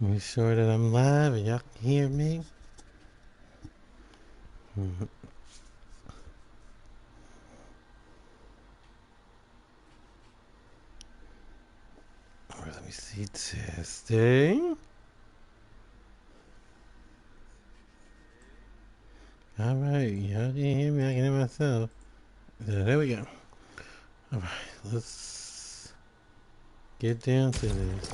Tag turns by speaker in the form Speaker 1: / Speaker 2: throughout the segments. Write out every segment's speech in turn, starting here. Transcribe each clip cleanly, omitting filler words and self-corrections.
Speaker 1: Make sure that I'm live and y'all can hear me. Let me see. Testing. All right, y'all can hear me. I can hear myself. There we go. All right, let's get down to this.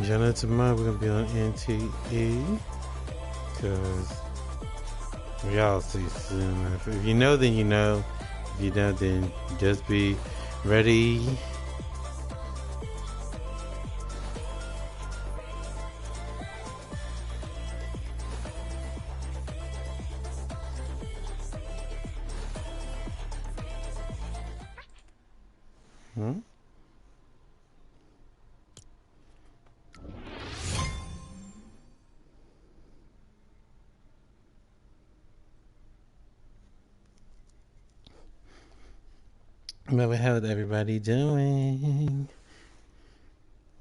Speaker 1: Jonah, tomorrow we're gonna be on NTE because y'all see soon. If you know, then you know. If you don't, then just be ready. But how's everybody doing?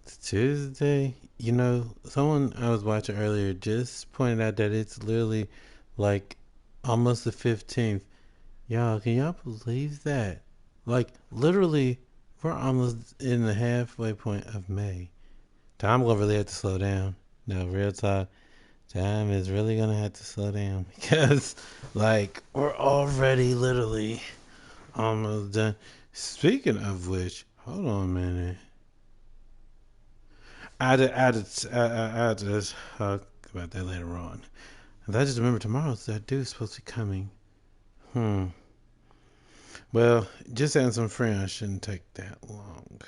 Speaker 1: It's Tuesday. You know, someone I was watching earlier just pointed out that it's literally like almost the 15th. Y'all, can y'all believe that? Like, literally, we're almost in the halfway point of May. Time gonna really have to slow down. No, real talk. Time is really gonna have to slow down because, like, we're already literally almost done. Speaking of which, hold on a minute. I just talk about that later on. And I just remember tomorrow's that dude's supposed to be coming. Well, just adding some friends shouldn't take that long.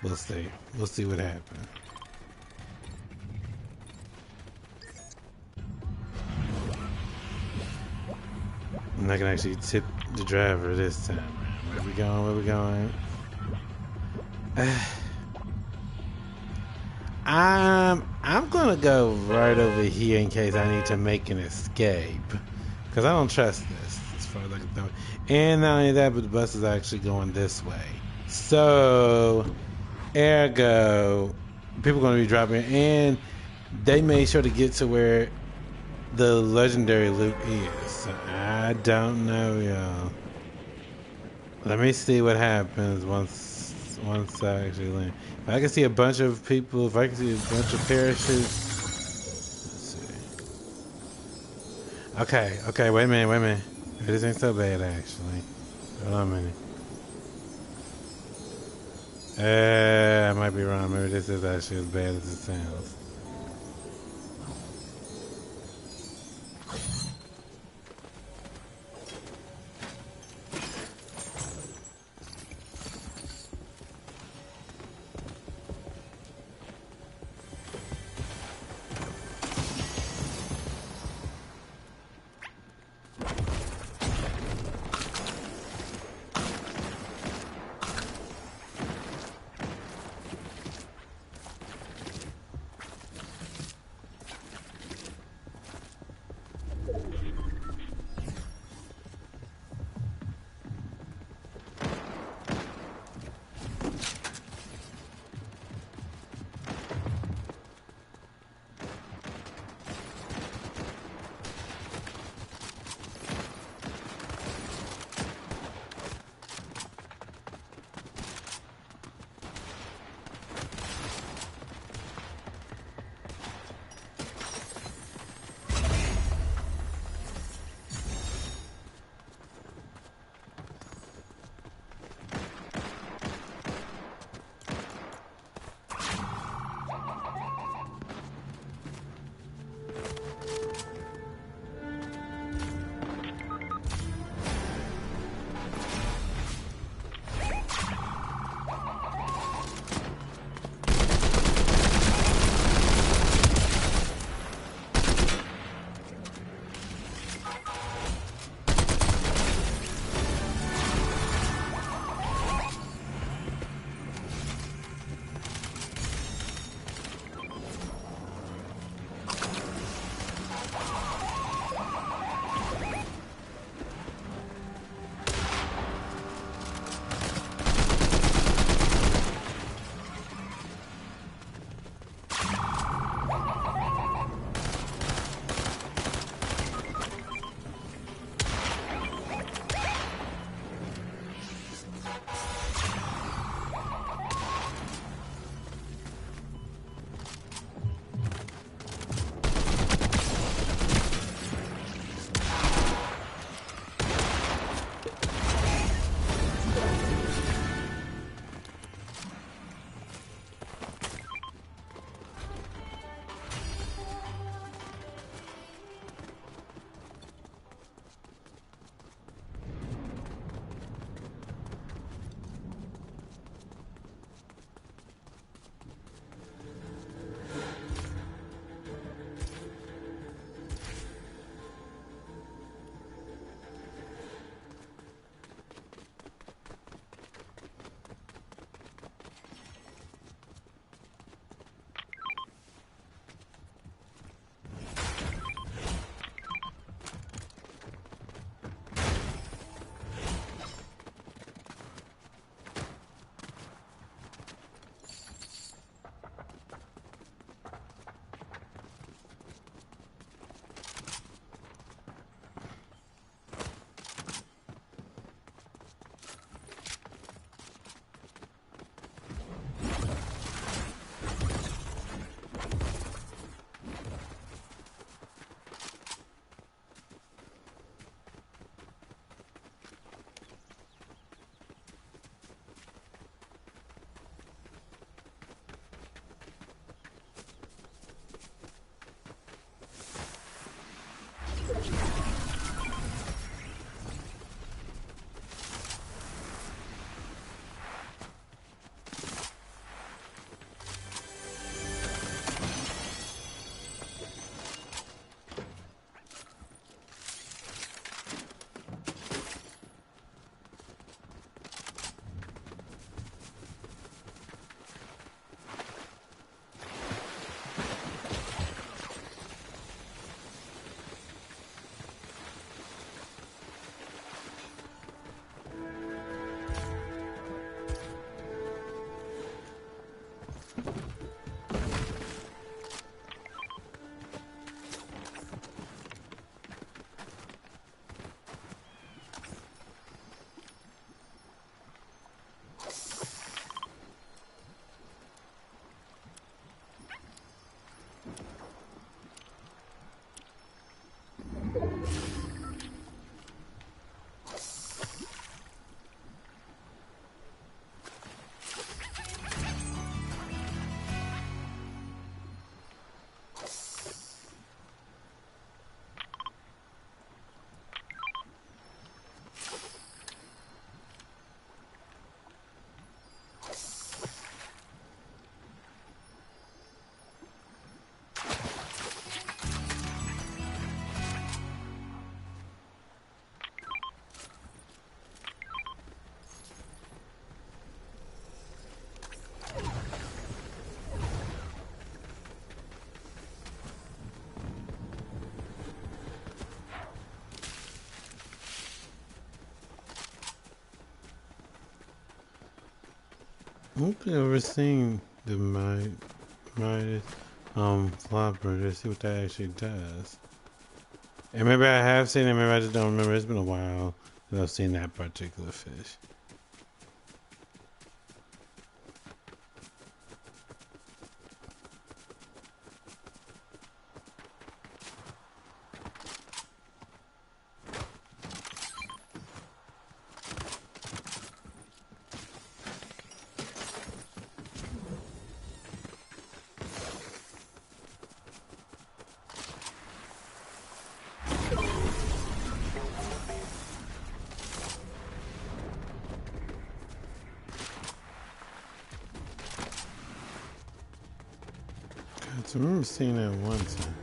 Speaker 1: We'll see. We'll see what happens. I'm not gonna actually tip the driver this time. Where we going? Where we going? I'm gonna go right over here in case I need to make an escape, because I don't trust this as far as I can tell. And not only that, but the bus is actually going this way. So, ergo, people are gonna be dropping, and they made sure to get to where the legendary loot is. So I don't know, y'all. Let me see what happens once I actually land. If I can see a bunch of people, if I can see a bunch of parachutes. Let's see. Okay, wait a minute. This ain't so bad, actually. Hold on a minute. I might be wrong. Maybe this is actually as bad as it sounds. I don't think I've ever seen the Midas flopper to see what that actually does. And maybe I have seen it, maybe I just don't remember. It's been a while that I've seen that particular fish. I remember seeing that one time.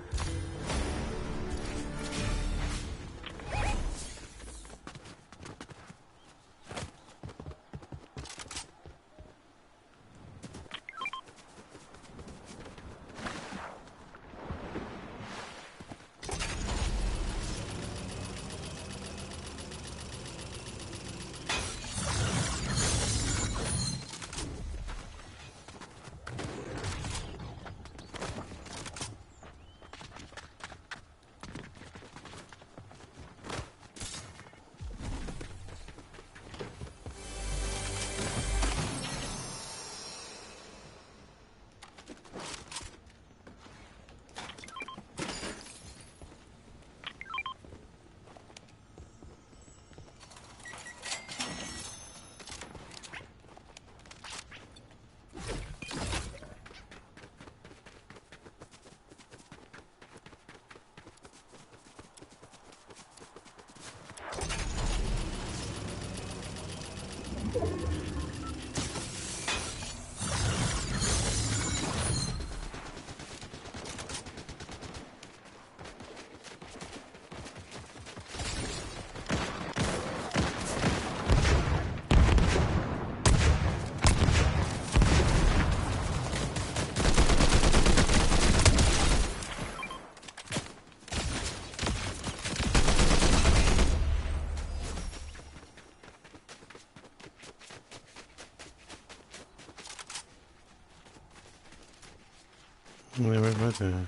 Speaker 1: Where's my turn?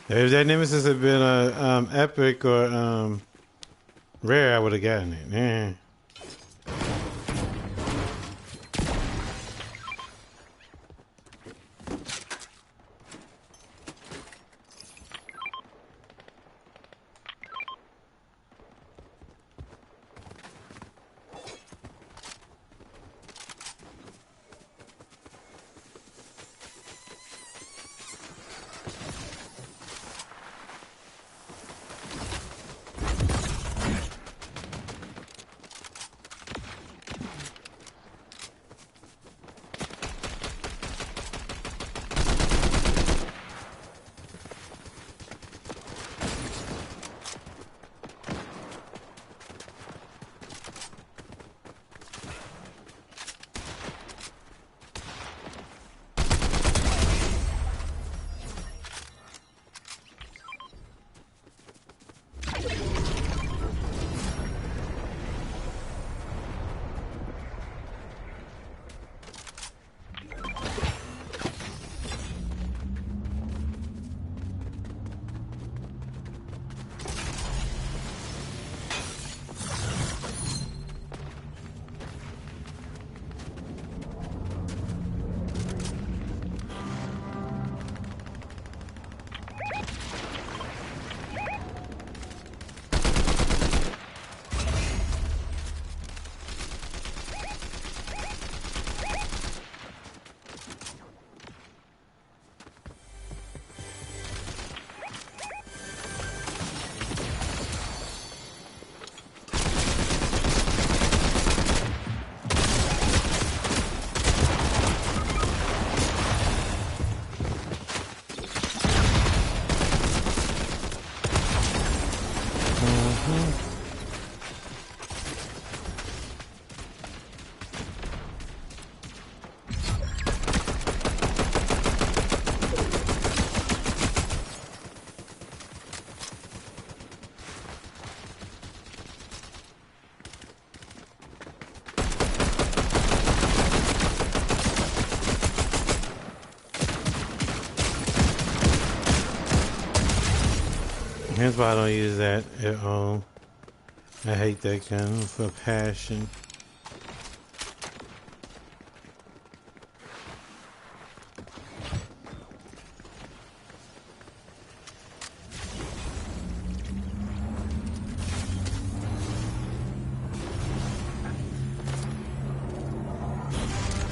Speaker 1: If that nemesis had been epic or rare, I would have gotten it. Yeah. Hence why I don't use that at all. I hate that kind of passion.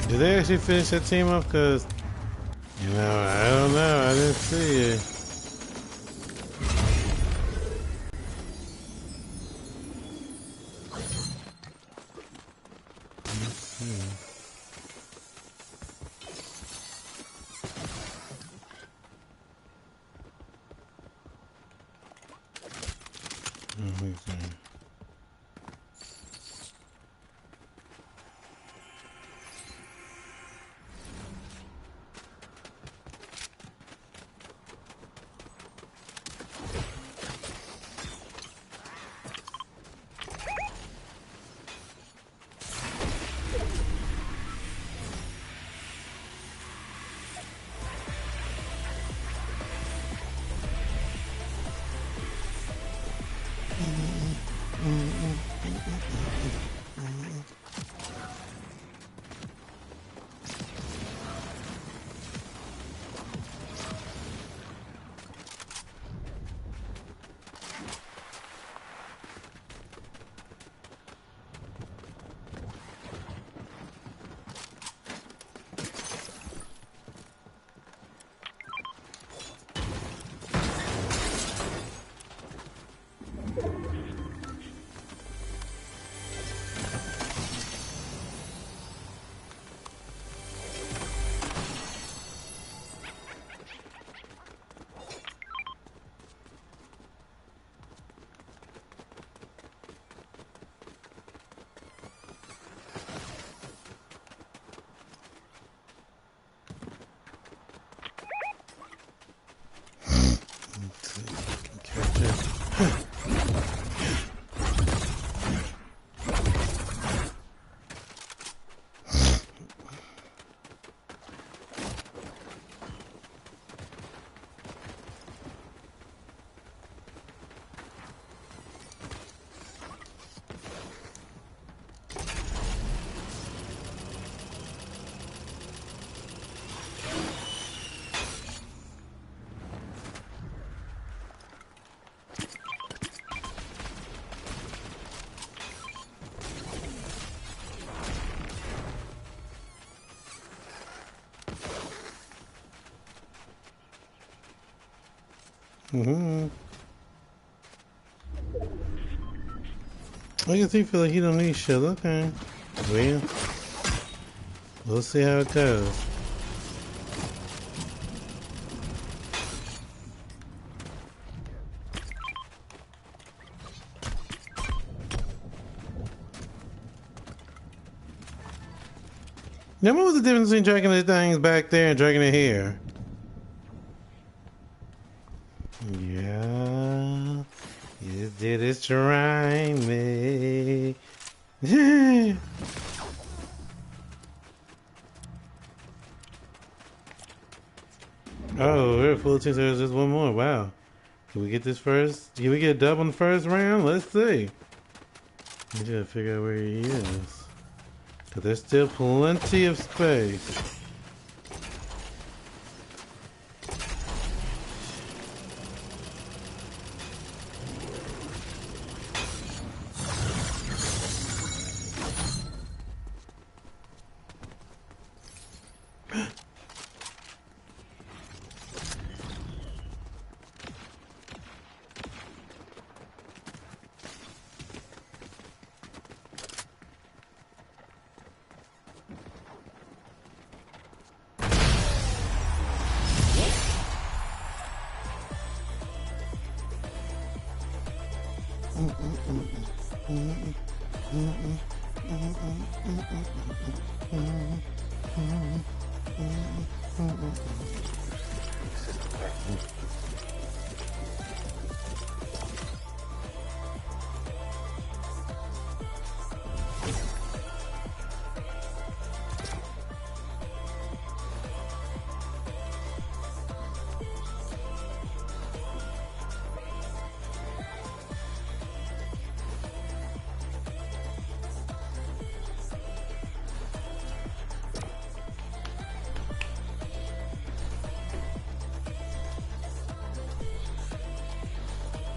Speaker 1: Did they actually finish that team up? Cause, you know, I don't know. I didn't see it. Let's see. Let me see. Mm-hmm. I guess he feel like he don't need shit. Okay. Well, we'll see how it goes. Now, what was the difference between dragging the things back there and dragging it here? Yeah, you did it, try me. Oh, we're at full team, so there's just one more. Wow. Can we get this first? Can we get a dub on the first round? Let's see. We gotta figure out where he is. Cause there's still plenty of space.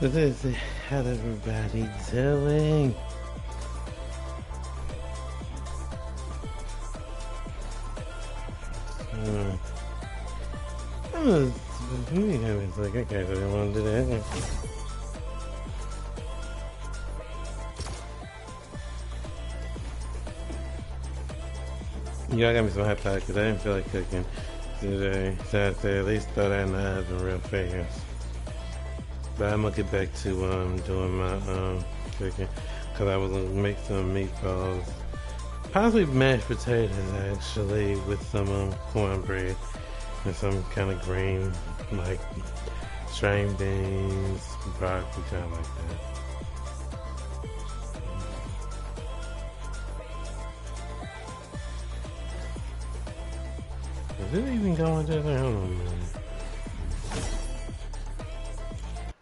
Speaker 1: This is how everybody doing. Uh, it's like, okay, so you want to do that? Yeah, I got me some hot pot because I didn't feel like cooking today. So I said at least throw that in the oven real fast. But I'm gonna get back to doing my cooking because I was gonna make some meatballs, possibly mashed potatoes actually with some cornbread and some kind of green like string beans, broccoli, kind of like that. Is it even going to there? Hold on, man.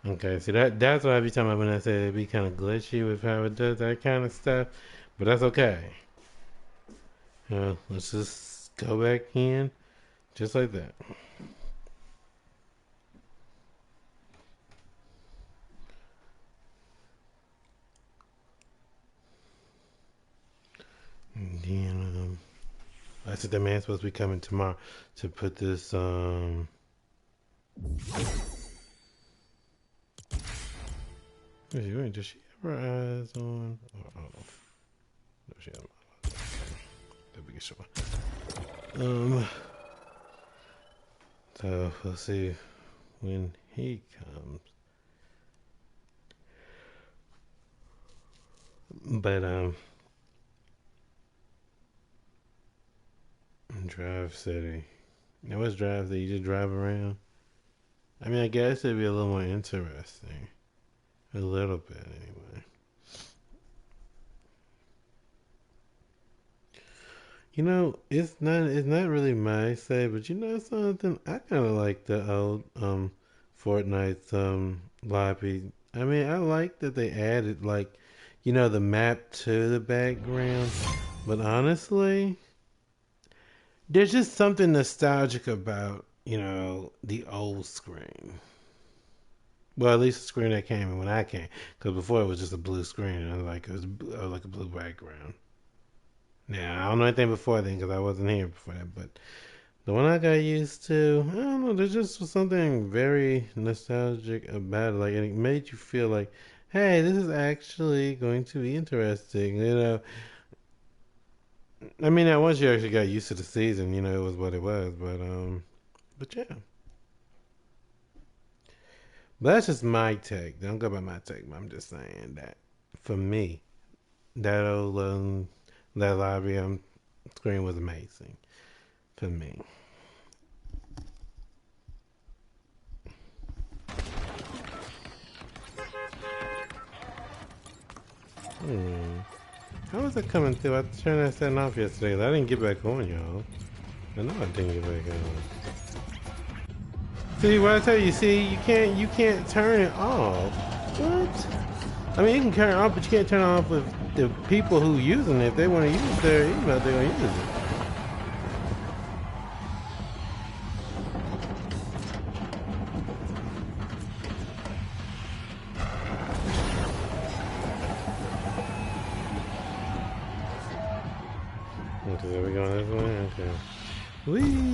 Speaker 1: Okay, see that's what I be talking about when I say it be kind of glitchy with how it does that kind of stuff, but that's okay. Let's just go back in just like that. And then I said the man's supposed to be coming tomorrow to put this does she have her eyes on? Oh, no, she has my eyes. That big show. So we'll see when he comes. But Drive City. Now what's Drive City? You just drive around? I mean, I guess it'd be a little more interesting. A little bit, anyway. You know, it's not really my say, but you know something? I kind of like the old Fortnite's lobby. I mean, I like that they added like, you know, the map to the background. But honestly, there's just something nostalgic about, you know, the old screen. Well, at least the screen that came in when I came, because before it was just a blue screen, and I was like a blue background. Now I don't know anything before then because I wasn't here before that, but the one I got used to, I don't know. There's just something very nostalgic about it. Like it made you feel like, hey, this is actually going to be interesting. You know, I mean, now once you actually got used to the season, you know, it was what it was. But yeah. But that's just my take. Don't go by my take. But I'm just saying that for me, that old that library screen was amazing for me. Hmm. How was it coming through? I turned that setting off yesterday. I didn't get back on, y'all. I know I didn't get back on. See what I tell you? See, you can't turn it off. What? I mean, you can turn it off, but you can't turn it off with the people who using it. If they want to use their email, they're gonna use it. Okay, are we going this way? Okay. Whee!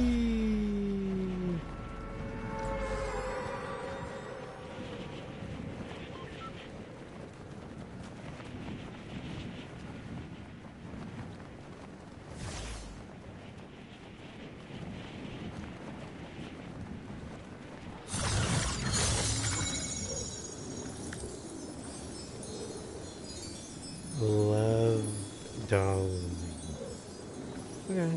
Speaker 1: Love Dolly. Okay.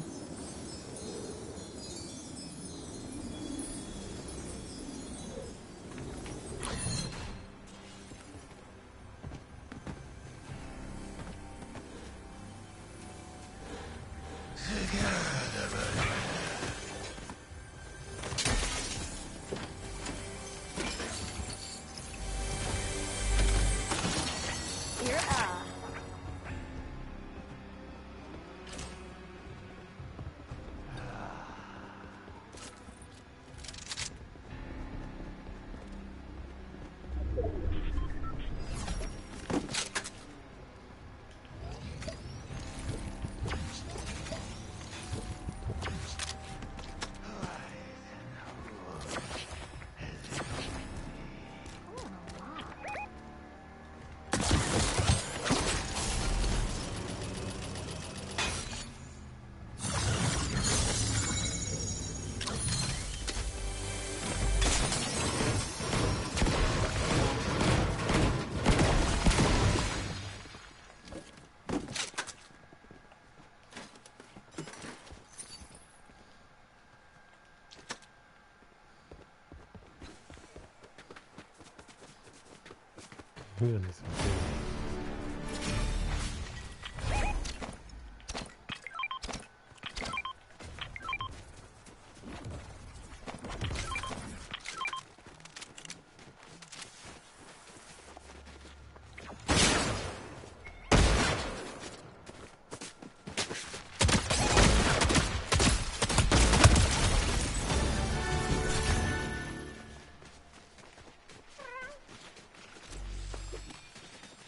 Speaker 1: We're gonna need some food.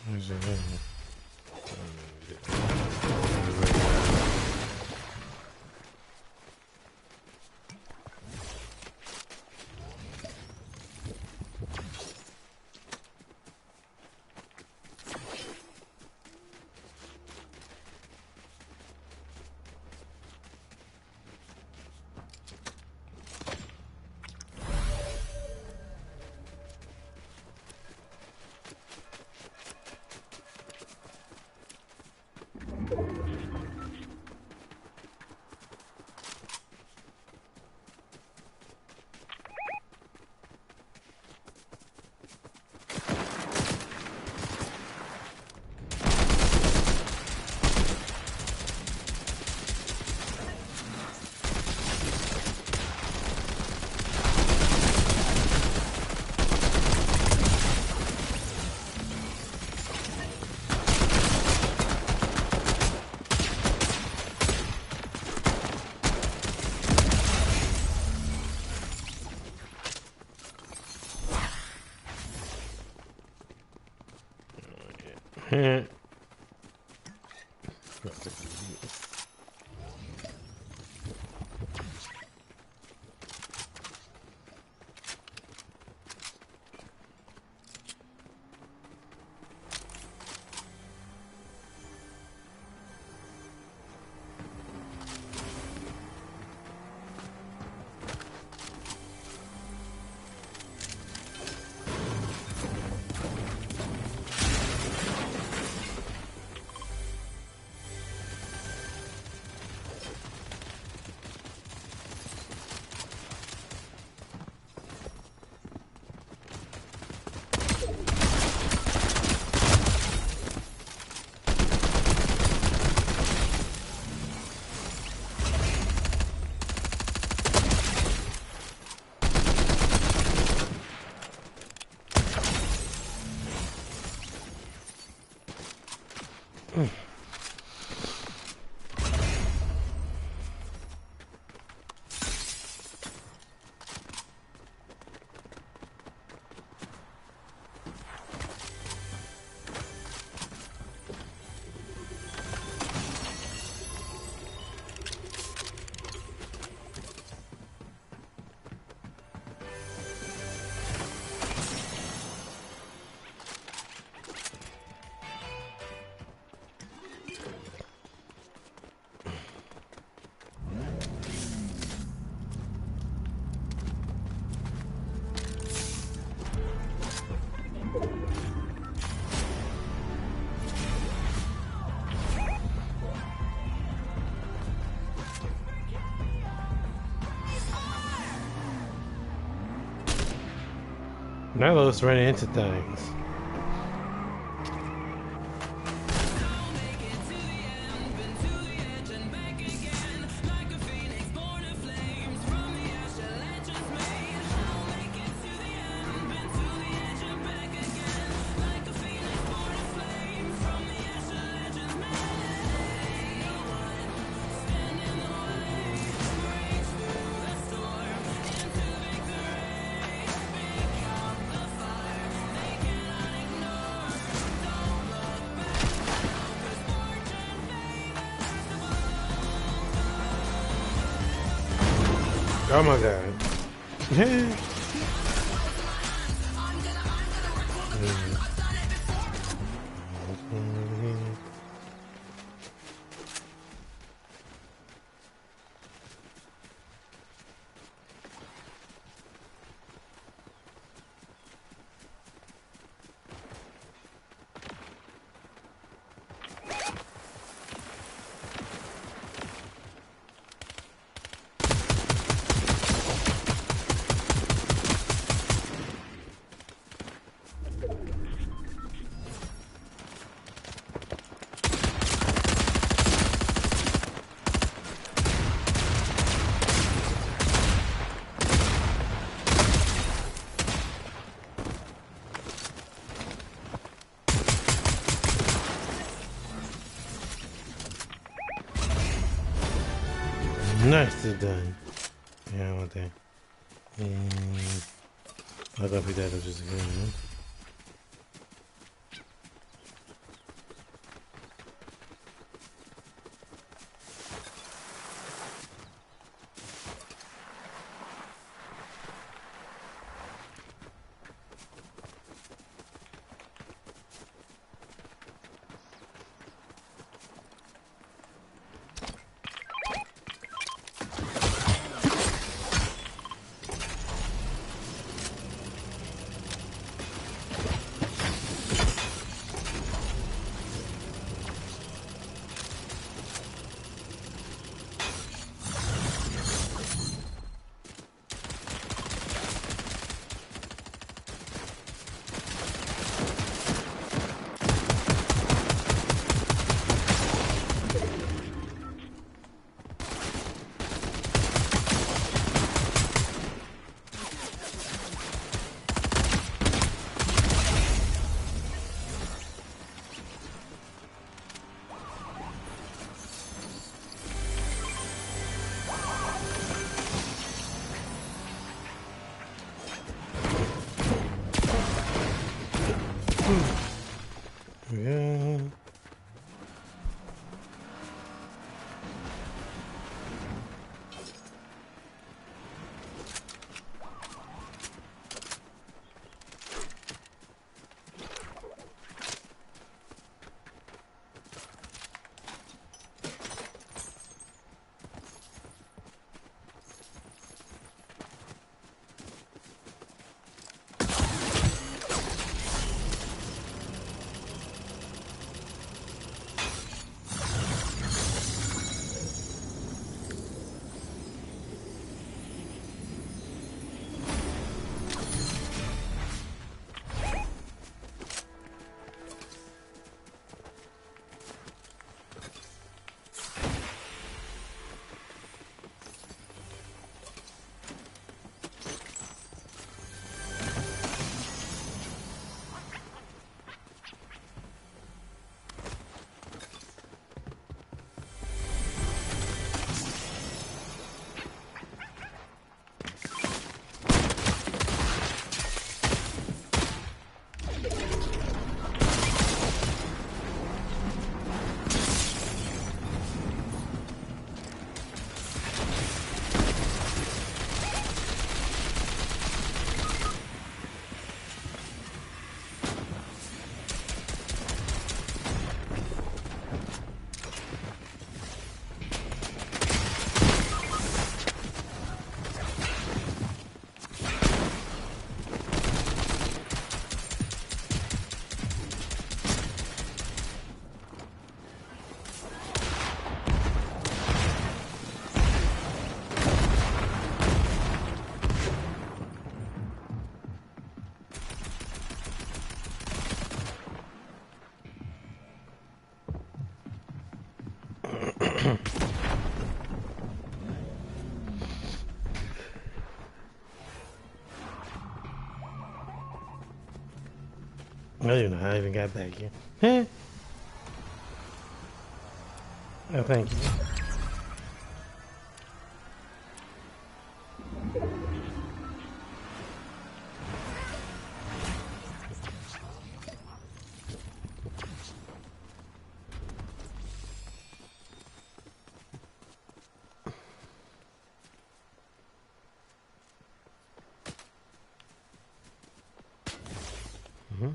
Speaker 1: Where's your name? Now let's run into things. Oh my god. Nicely done. Yeah, I want that. And I'll go pick that up just again. Yeah. I don't even know how I even got back here. Huh? Oh, thank you. Mm-hmm.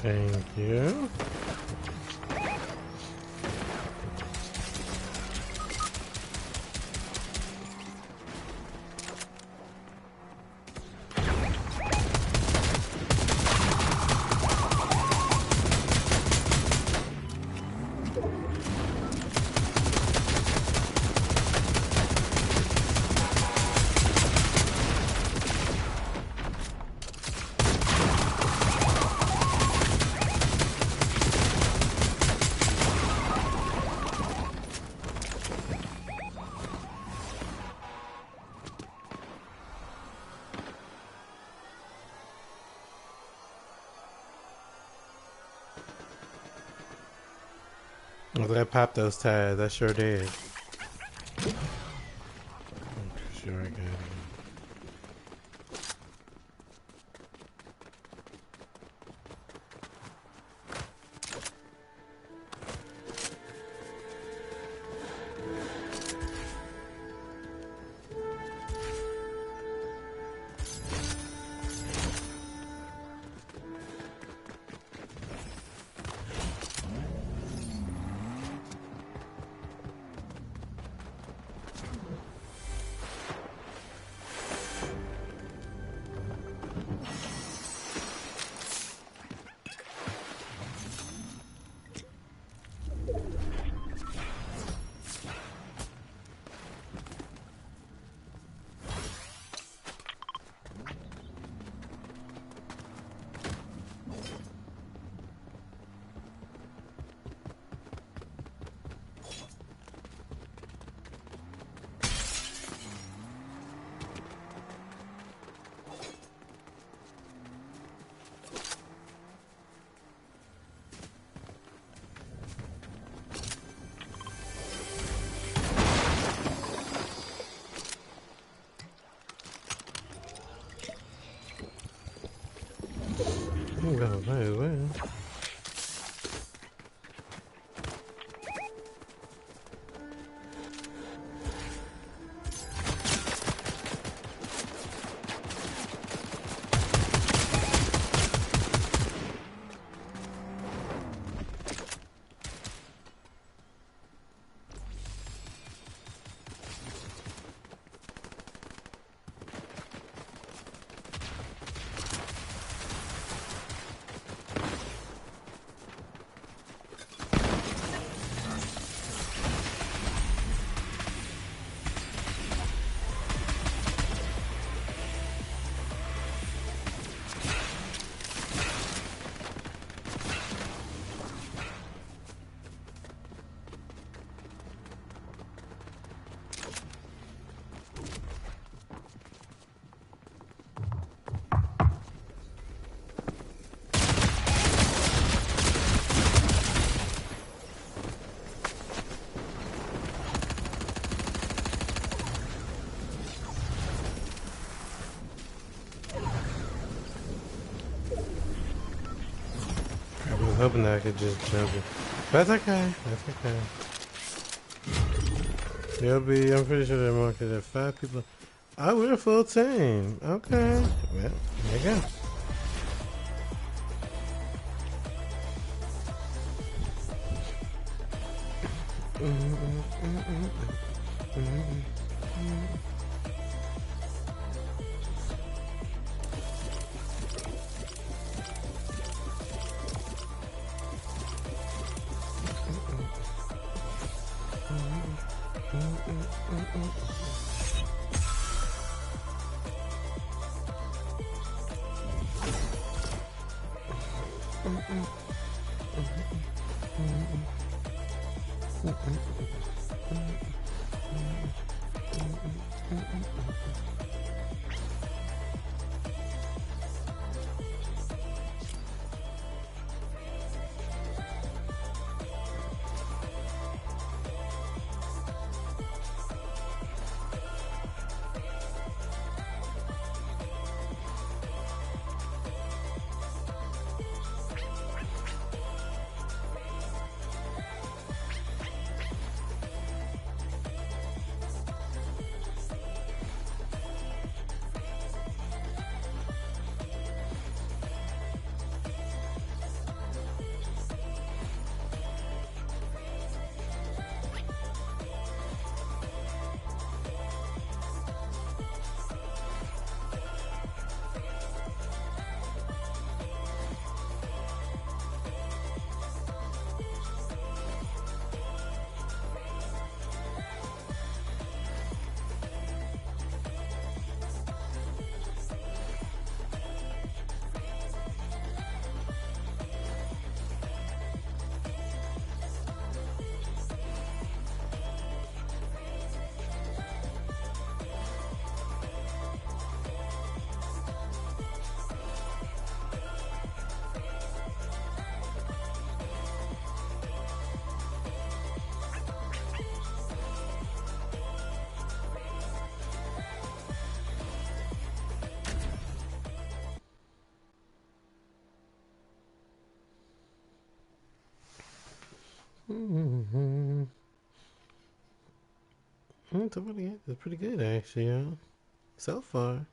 Speaker 1: Thank you. I'm glad I popped those ties. I sure did. Sure I got it. Well, very well. I was hoping that I could just jump it. That's okay. That's okay. You'll be, I'm pretty sure they're marketed at 5 people. Oh, we're a full team. Okay. Well, there you go. So far, yeah, it's pretty good actually, y'all. So far.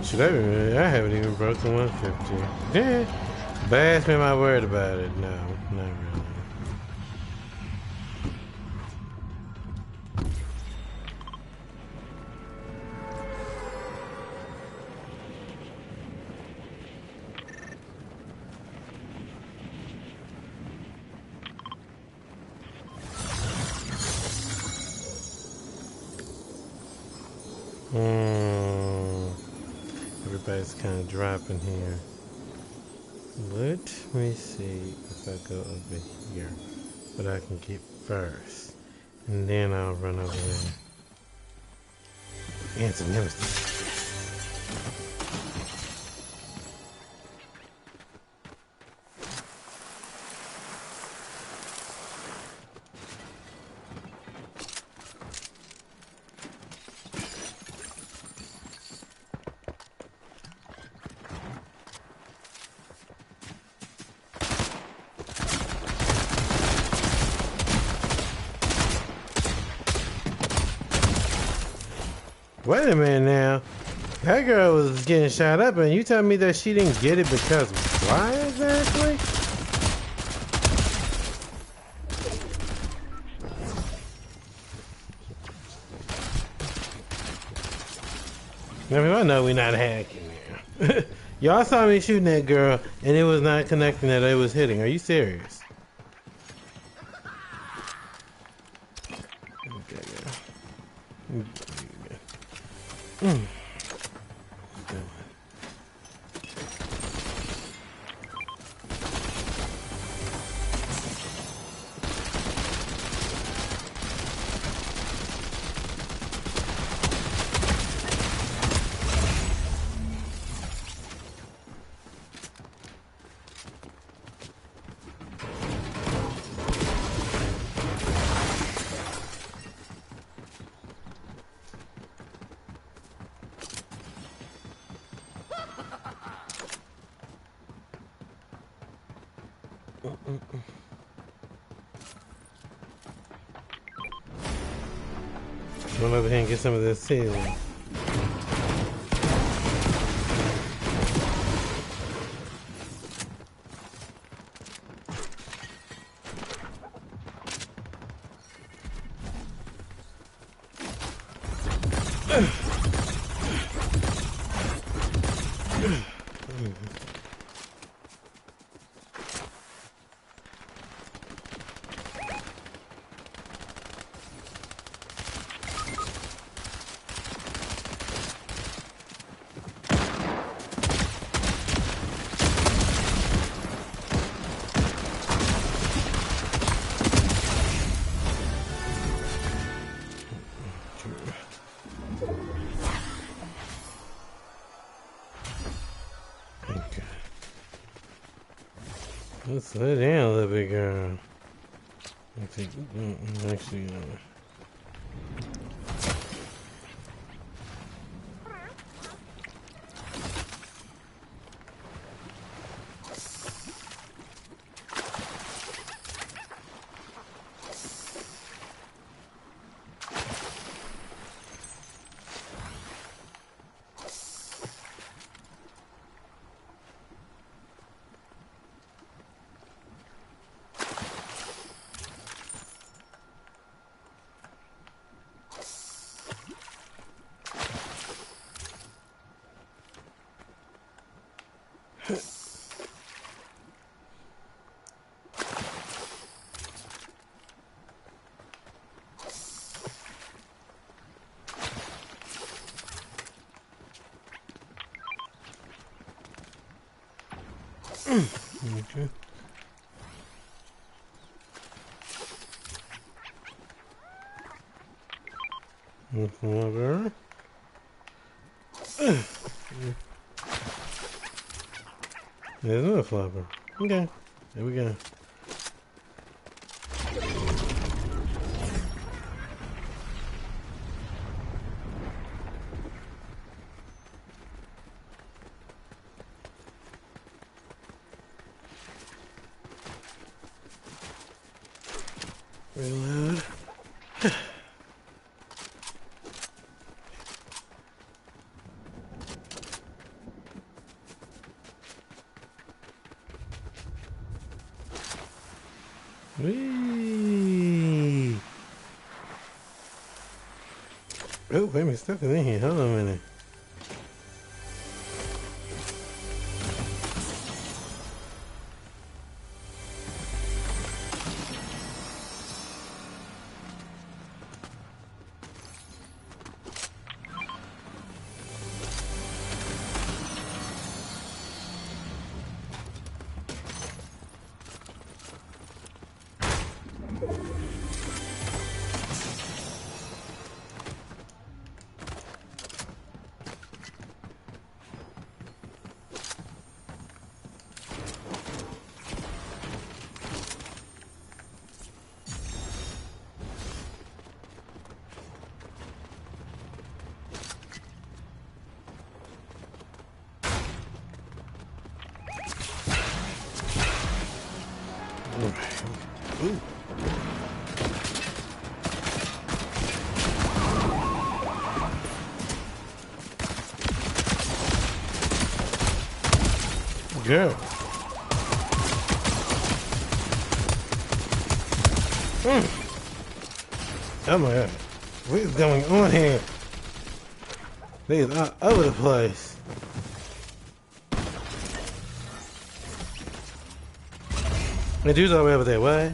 Speaker 1: Should I haven't even broken 150. Yeah. But ask me am I worried about it? No, not really. Everybody's kind of dropping here. Let me see if I go over here. What I can get first. And then I'll run over there. Answer nemesis. Wait a minute now. That girl was getting shot up and you tell me that she didn't get it because why exactly? I mean, I know we're not hacking now. Y'all saw me shooting that girl and it was not connecting that it was hitting. Are you serious? Okay, yeah. Run over here and get some of this ceiling. Let's slow down a little bit, girl. Actually, Okay. Whatever. There's another flopper. Okay. There we go. Reload. Whee! Oh, wait a minute, stuff is in here. Hold on a minute. Ooh. Go. Oh my god. What is going on here? They is all over the place. The dude's all the way over there. What?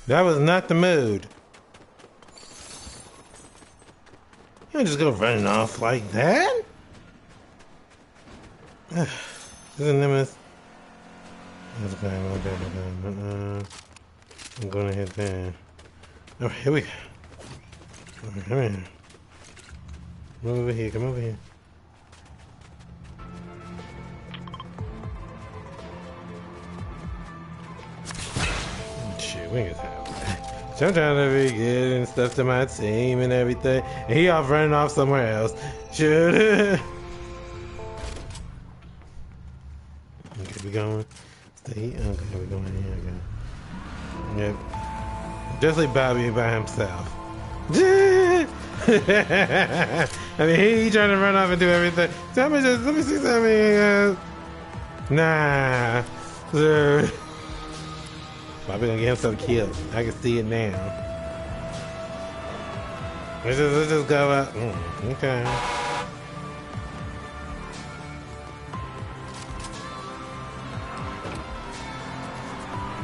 Speaker 1: That was not the mood. You don't just go running off like that. Isn't Nimbus? I'm gonna hit that. Alright, here we go. Alright, come here. Come over here, come over here. Shit, we ain't got time. So I'm trying to be good and stuff to my team and everything. And he off running off somewhere else. Should Okay, we going? Stay. Okay, we going here. Okay. Yep. Just like Bobby by himself. I mean, he trying to run off and do everything. Let me see something. Nah. Bobby gonna get himself killed. I can see it now. Let's just go out. Okay.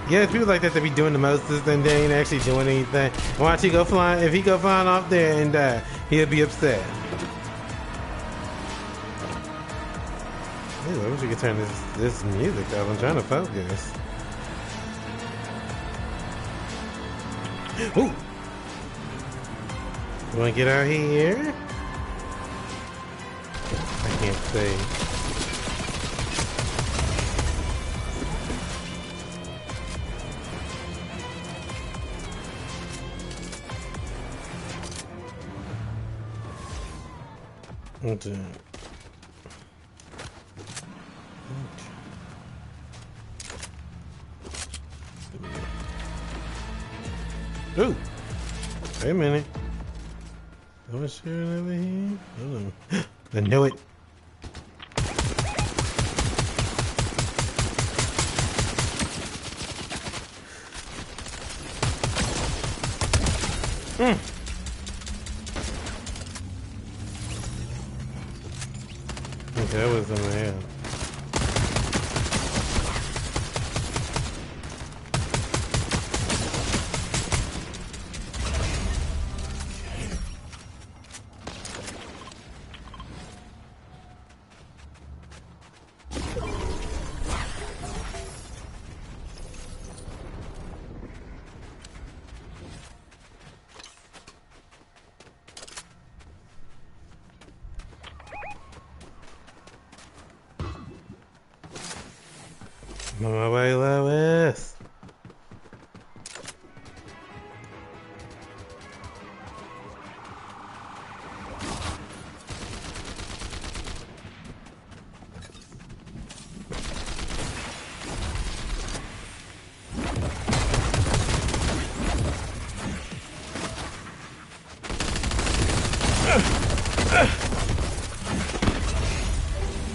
Speaker 1: Yeah, people like that to be doing the most and they ain't actually doing anything. Watch he go flying. If he go flying off there and die, he'll be upset. Ew, I wish we could turn this music up. I'm trying to focus. Ooh. You wanna get out here? I can't say. Okay. Ooh! Wait a minute. I'm gonna shoot over here. Hold on. I knew it. Okay, that was in my head. I'm on my way, Lois.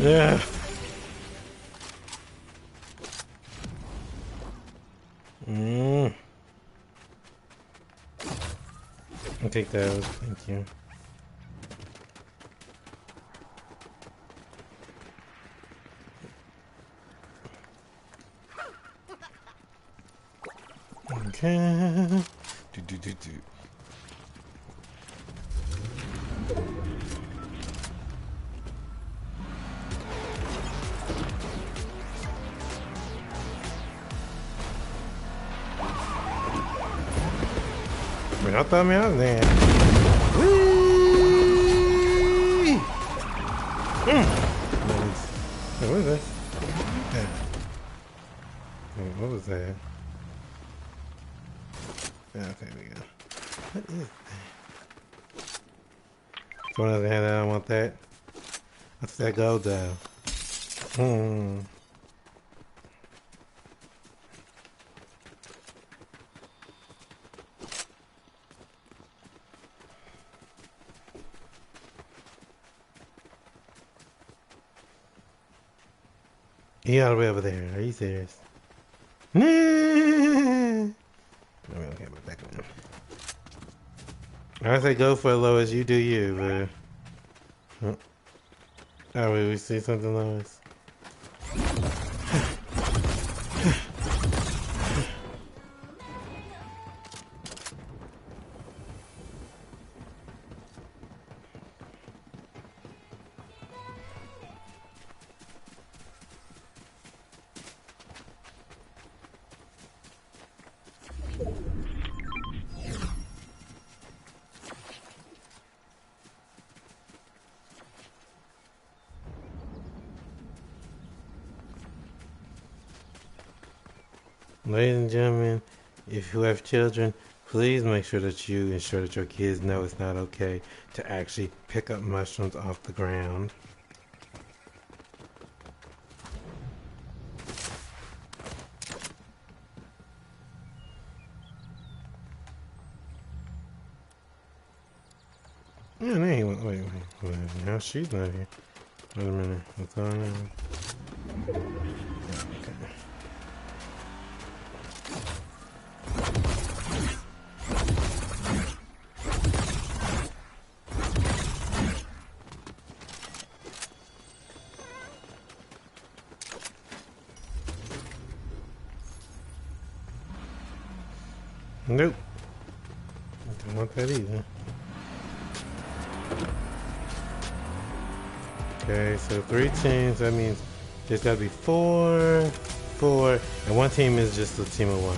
Speaker 1: Yeah. I'll take those, thank you. Okay. Do. Y'all throw me out there. Whee! Nice. Hey, what is this? Yeah. Hey, what was that? Yeah, okay, we go. What is that? Someone doesn't have that, I don't want that. What's that gold though? He all the way over there. Are you serious? Nah. Okay, but back on. I say go for it, Lois. You do you, but. Oh, wait, we see something, Lois. Ladies and gentlemen, if you have children, please make sure that you ensure that your kids know it's not okay to actually pick up mushrooms off the ground. Yeah, wait. Now she's not here. Wait a minute. What's going on? Okay. Nope. I don't want that either. Okay, so 3 teams, that means there's gotta be 4, and one team is just a team of 1.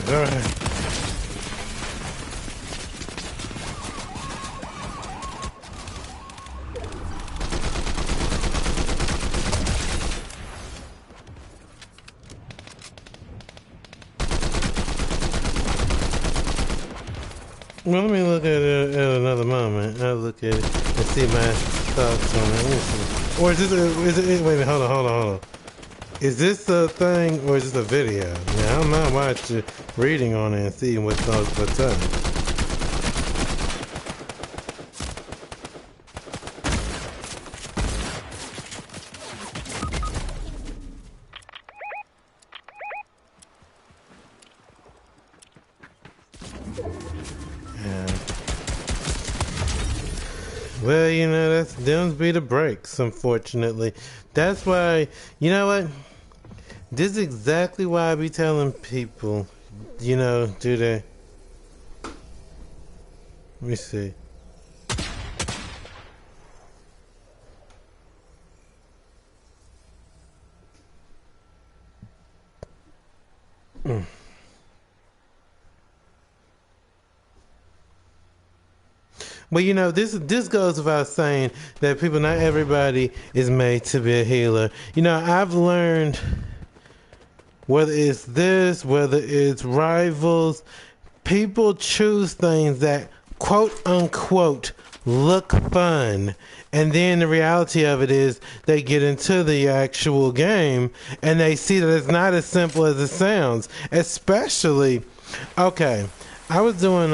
Speaker 1: Alright. Well, let me look at it at another moment. I'll look at it and see my thoughts on it. Or is this wait a minute, hold on. Is this a thing or is this a video? Now, I'm not watching, reading on it and seeing what's up. Well, you know, that's them be the breaks, unfortunately. That's why, you know what? This is exactly why I be telling people, you know, do they? Let me see. Well, you know, this goes without saying that people, not everybody is made to be a healer. You know, I've learned whether it's this, whether it's rivals, people choose things that quote unquote look fun. And then the reality of it is they get into the actual game and they see that it's not as simple as it sounds. Especially, okay, I was doing,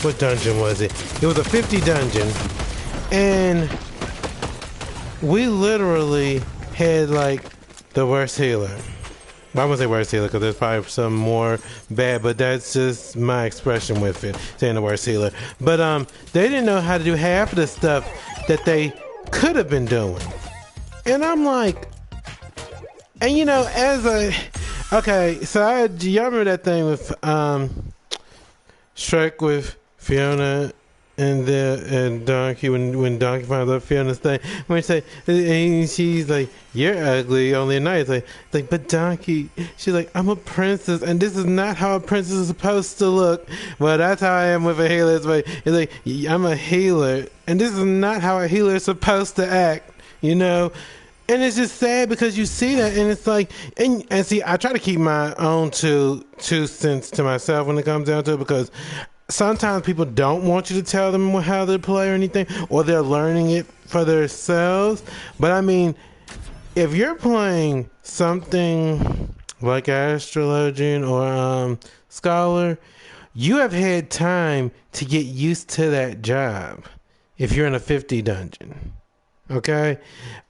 Speaker 1: what dungeon was it? It was a 50 dungeon. And we literally had like the worst healer. Well, I wouldn't say worst healer because there's probably some more bad, but that's just my expression with it, saying the worst healer. But they didn't know how to do half of the stuff that they could have been doing. And I'm like, and you know, okay, so y'all remember that thing with Shrek with Fiona and Donkey when Donkey finds out Fiona's thing, when she's like, "You're ugly, only at night." It's like, but Donkey, she's like, "I'm a princess, and this is not how a princess is supposed to look." Well, that's how I am with a healer. It's like I'm a healer, and this is not how a healer is supposed to act, you know. And it's just sad because you see that, and it's like, and see, I try to keep my own two cents to myself when it comes down to it, because sometimes people don't want you to tell them how to play or anything, or they're learning it for themselves. But I mean, if you're playing something like Astrologian or Scholar, you have had time to get used to that job if you're in a 50 dungeon. Okay?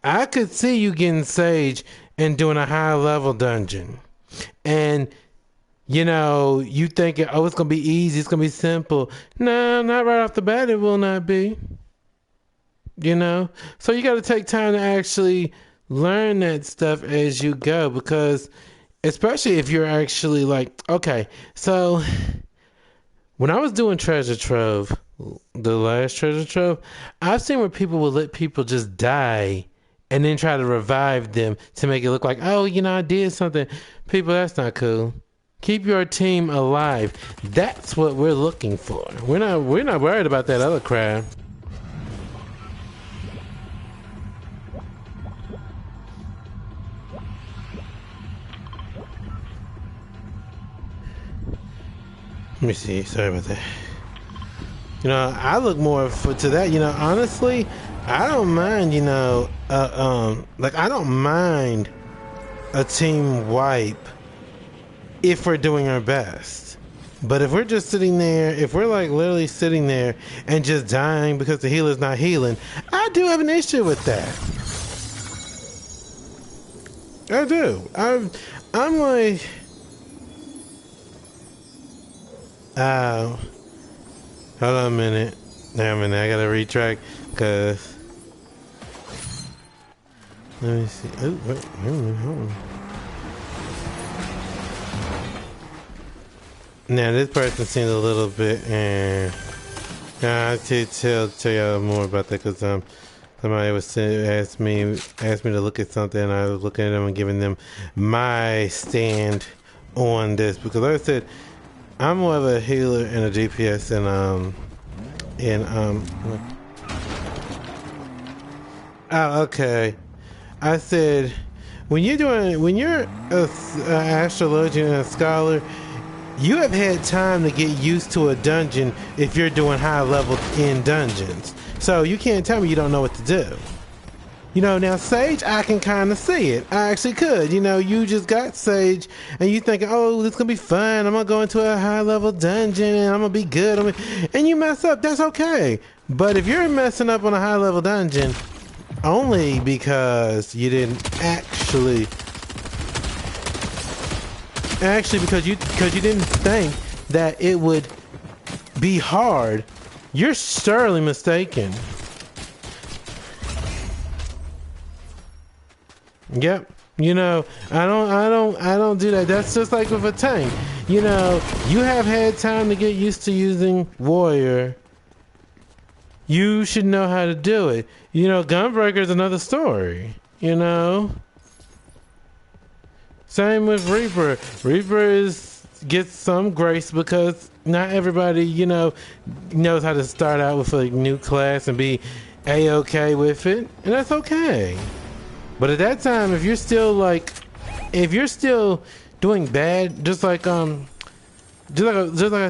Speaker 1: I could see you getting Sage and doing a high level dungeon. And you know, you thinking, oh, it's going to be easy, it's going to be simple. No, not right off the bat, it will not be. You know? So you got to take time to actually learn that stuff as you go, because especially if you're actually like, okay, so when I was doing Treasure Trove, the last Treasure Trove, I've seen where people will let people just die and then try to revive them to make it look like, oh, you know, I did something. People, that's not cool. Keep your team alive. That's what we're looking for. We're not worried about that other crap. Let me see. Sorry about that. You know, I look more to that. You know, honestly, I don't mind. You know, like I don't mind a team wipe if we're doing our best. But if we're just sitting there, if we're like literally sitting there and just dying because the healer's not healing, I do have an issue with that. I do. I'm like, oh, hold on a minute. Now a minute, I gotta retract because. Let me see. Oh, wait a minute, hold on. Now this person seems a little bit, I'll tell y'all more about that because somebody was asked me to look at something, and I was looking at them and giving them my stand on this because, like I said, I'm more of a healer and a DPS Oh, okay. I said when you're a astrologian and a scholar, you have had time to get used to a dungeon if you're doing high level in dungeons. So you can't tell me you don't know what to do. You know, now Sage, I can kind of see it. I actually could. You know, you just got Sage, and you thinking, oh, this is going to be fun. I'm going to go into a high-level dungeon, and I'm going to be good. And you mess up. That's okay. But if you're messing up on a high-level dungeon, only because you didn't actually because you didn't think that it would be hard, you're sorely mistaken. Yep. You know, I don't do that. That's just like with a tank. You know, you have had time to get used to using warrior. You should know how to do it. You know, Gunbreaker is another story. You know, same with Reaper. Reaper gets some grace because not everybody, you know, knows how to start out with a new class and be a-okay with it, and that's okay. But at that time, if you're still doing bad, just like I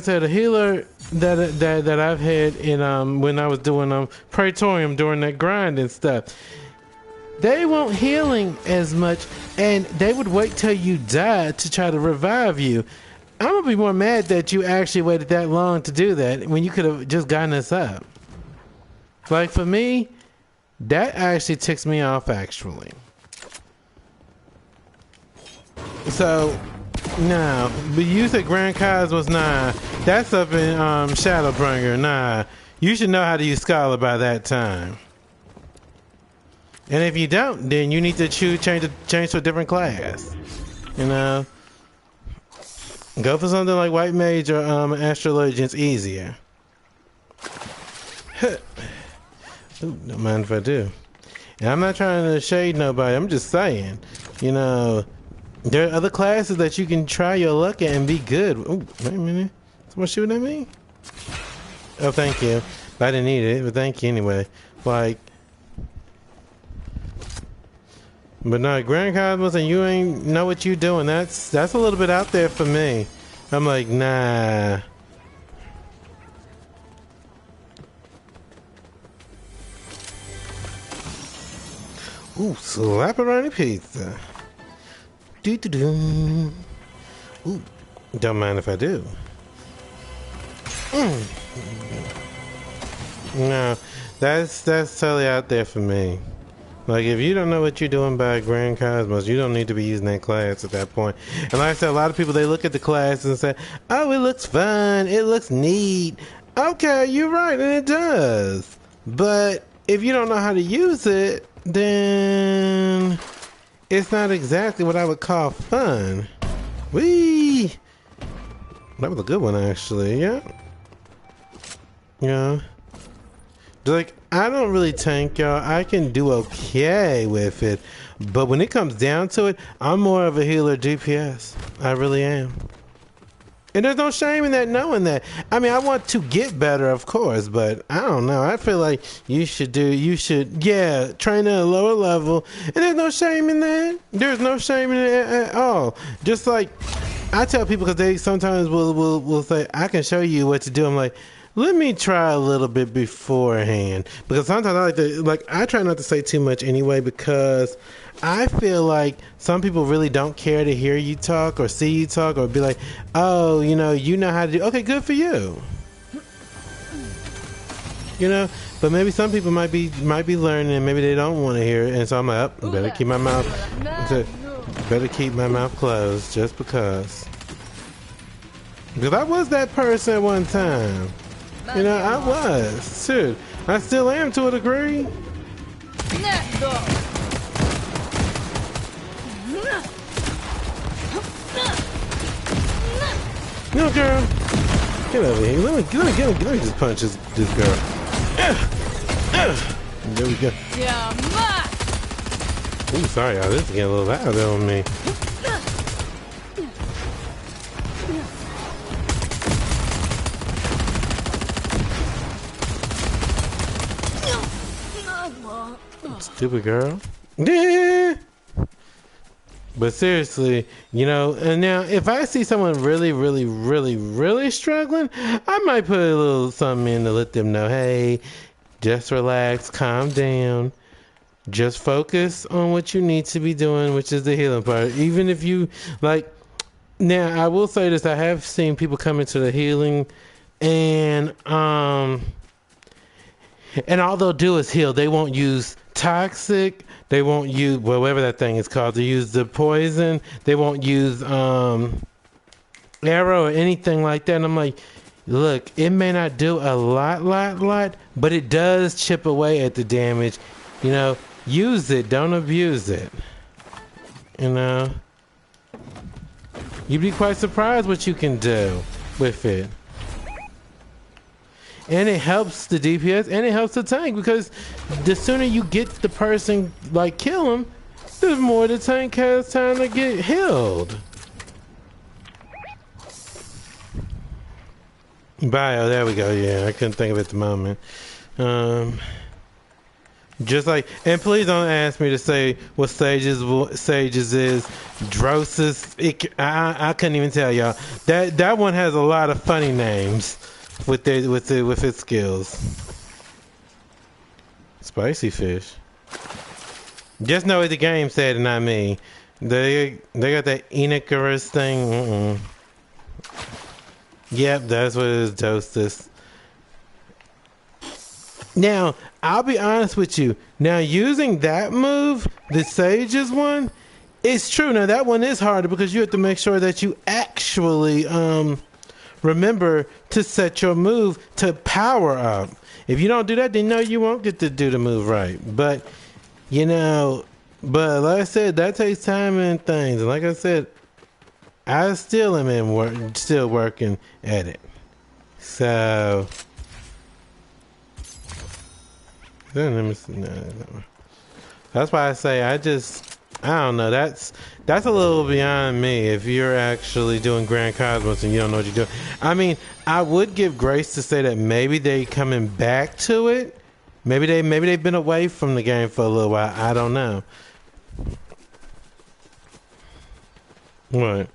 Speaker 1: said, a healer that I've had in when I was doing Praetorium during that grind and stuff, they weren't healing as much, and they would wait till you died to try to revive you. I'm gonna be more mad that you actually waited that long to do that when you could have just gotten us up. Like for me, that actually ticks me off, actually. So, no. But you said Grand Cosmos, nah. That's up in Shadowbringer, nah. You should know how to use Scholar by that time. And if you don't, then you need to change to a different class. You know? Go for something like White Mage or Astrologian. It's easier. Ooh, don't mind if I do. And I'm not trying to shade nobody. I'm just saying, you know, there are other classes that you can try your luck at and be good. Oh, wait a minute. Someone shooting at me? Oh, thank you. I didn't need it, but thank you anyway. Like, but no, Grand Cosmos and you ain't know what you doing. That's a little bit out there for me. I'm like, nah. Ooh, slap-a-roni pizza. Do-do-do. Ooh, don't mind if I do. No, that's totally out there for me. Like, if you don't know what you're doing by Grand Cosmos, you don't need to be using that class at that point. And like I said, a lot of people, they look at the class and say, oh, it looks fun, it looks neat. Okay, you're right, and it does. But if you don't know how to use it, then it's not exactly what I would call fun. Whee! That was a good one, actually, yeah. Yeah. Like, I don't really tank, y'all. I can do okay with it. But when it comes down to it, I'm more of a healer DPS. I really am. And there's no shame in that, knowing that. I mean, I want to get better, of course, but I don't know. I feel like you should, train at a lower level. And there's no shame in that. There's no shame in it at all. Just like, I tell people, because they sometimes will say, I can show you what to do. I'm like, let me try a little bit beforehand, because sometimes I try not to say too much anyway, because I feel like some people really don't care to hear you talk or see you talk or be like, oh, you know how to do. Okay, good for you. You know, but maybe some people might be learning and maybe they don't want to hear it, and so I'm like, oh, better keep my mouth closed just because. Because I was that person at one time. You know, I was. Shoot. I still am to a degree. No, girl. Get over here. Let me just punch this girl. There we go. Ooh, sorry, y'all. This is getting a little loud on me. Stupid girl. Yeah. But seriously, you know, and now if I see someone really, really, really, really struggling, I might put a little something in to let them know, hey, just relax, calm down, just focus on what you need to be doing, which is the healing part. Even if you like, now I will say this: I have seen people come into the healing, and and all they'll do is heal. They won't use toxic. They won't use whatever that thing is called. They use the poison. They won't use arrow or anything like that. And I'm like, look, it may not do a lot, but it does chip away at the damage. You know, use it. Don't abuse it. You know, you'd be quite surprised what you can do with it. And it helps the DPS and it helps the tank because the sooner you get the person, like, kill him, the more the tank has time to get healed. Bio, there we go. Yeah, I couldn't think of it at the moment. Just like, and please don't ask me to say what Sages is. Drosis, I couldn't even tell y'all. That one has a lot of funny names. With its skills. Spicy fish. Just know what the game said and not me. They got that Enocarus thing. Yep, that's what it is, Toastus. Now, I'll be honest with you. Now, using that move, the Sage's one, it's true. Now, that one is harder because you have to make sure that you actually, remember to set your move to power up. If you don't do that, then no, you won't get to do the move right. But, you know, but like I said, that takes time and things. And like I said, I still am still working at it. So, no. That's why I say I don't know. That's a little beyond me. If you're actually doing Grand Cosmos and you don't know what you're doing, I mean, I would give grace to say that maybe they coming back to it. Maybe they've been away from the game for a little while. I don't know. What?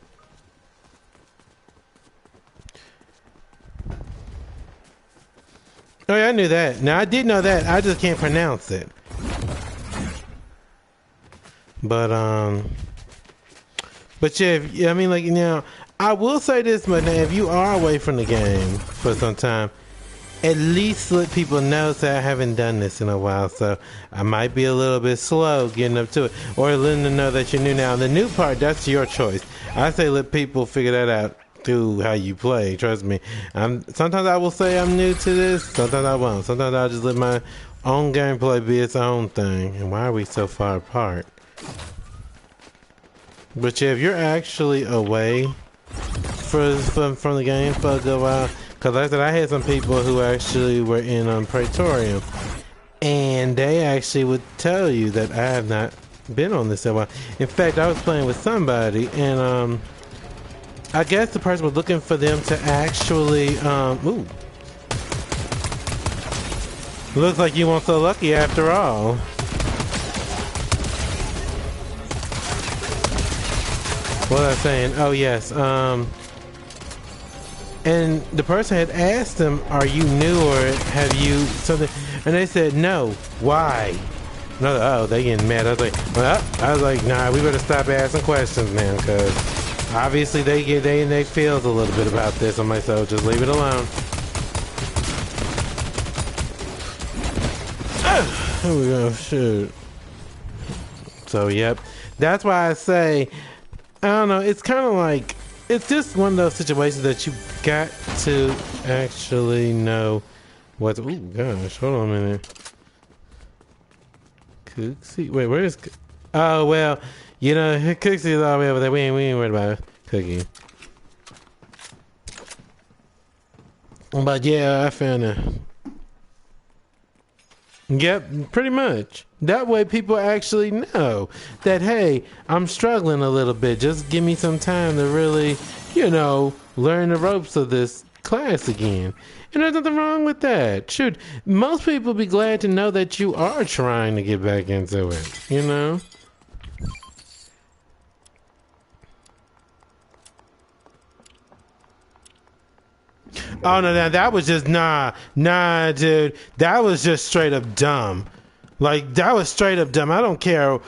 Speaker 1: Oh yeah, I knew that. Now I did know that. I just can't pronounce it. But yeah, I mean, like, you know, I will say this, but now, if you are away from the game for some time, at least let people know that I haven't done this in a while, so I might be a little bit slow getting up to it, or letting them know that you're new. Now, the new part, that's your choice. I say let people figure that out through how you play. Trust me. Sometimes I will say I'm new to this, sometimes I won't. Sometimes I'll just let my own gameplay be its own thing. And why are we so far apart? But yeah, if you're actually away from the game for a good while, because like I said, I had some people who actually were in Praetorium, and they actually would tell you that I have not been on this in a while. In fact, I was playing with somebody, and I guess the person was looking for them to actually ooh. Looks like you weren't so lucky after all. What was I saying? Oh yes. And the person had asked them, "Are you new or have you something?" And they said, "No." Why? No. Oh, they getting mad. I was like, well, nah. We better stop asking questions, man, because obviously they feels a little bit about this. I'm like, so just leave it alone. Here we go. Shoot. So yep, that's why I say, I don't know. It's kind of like, it's just one of those situations that you got to actually know what. Oh gosh, hold on a minute. Cookie, wait, where is? Oh well, you know, Cookie is all the way over there. We ain't worried about Cookie. But yeah, I found it. Yep, pretty much. That way people actually know that, hey, I'm struggling a little bit. Just give me some time to really, you know, learn the ropes of this class again. And there's nothing wrong with that. Shoot, most people be glad to know that you are trying to get back into it, you know? Oh no, that was just nah, dude. That was just straight up dumb. Like that was straight up dumb. I don't care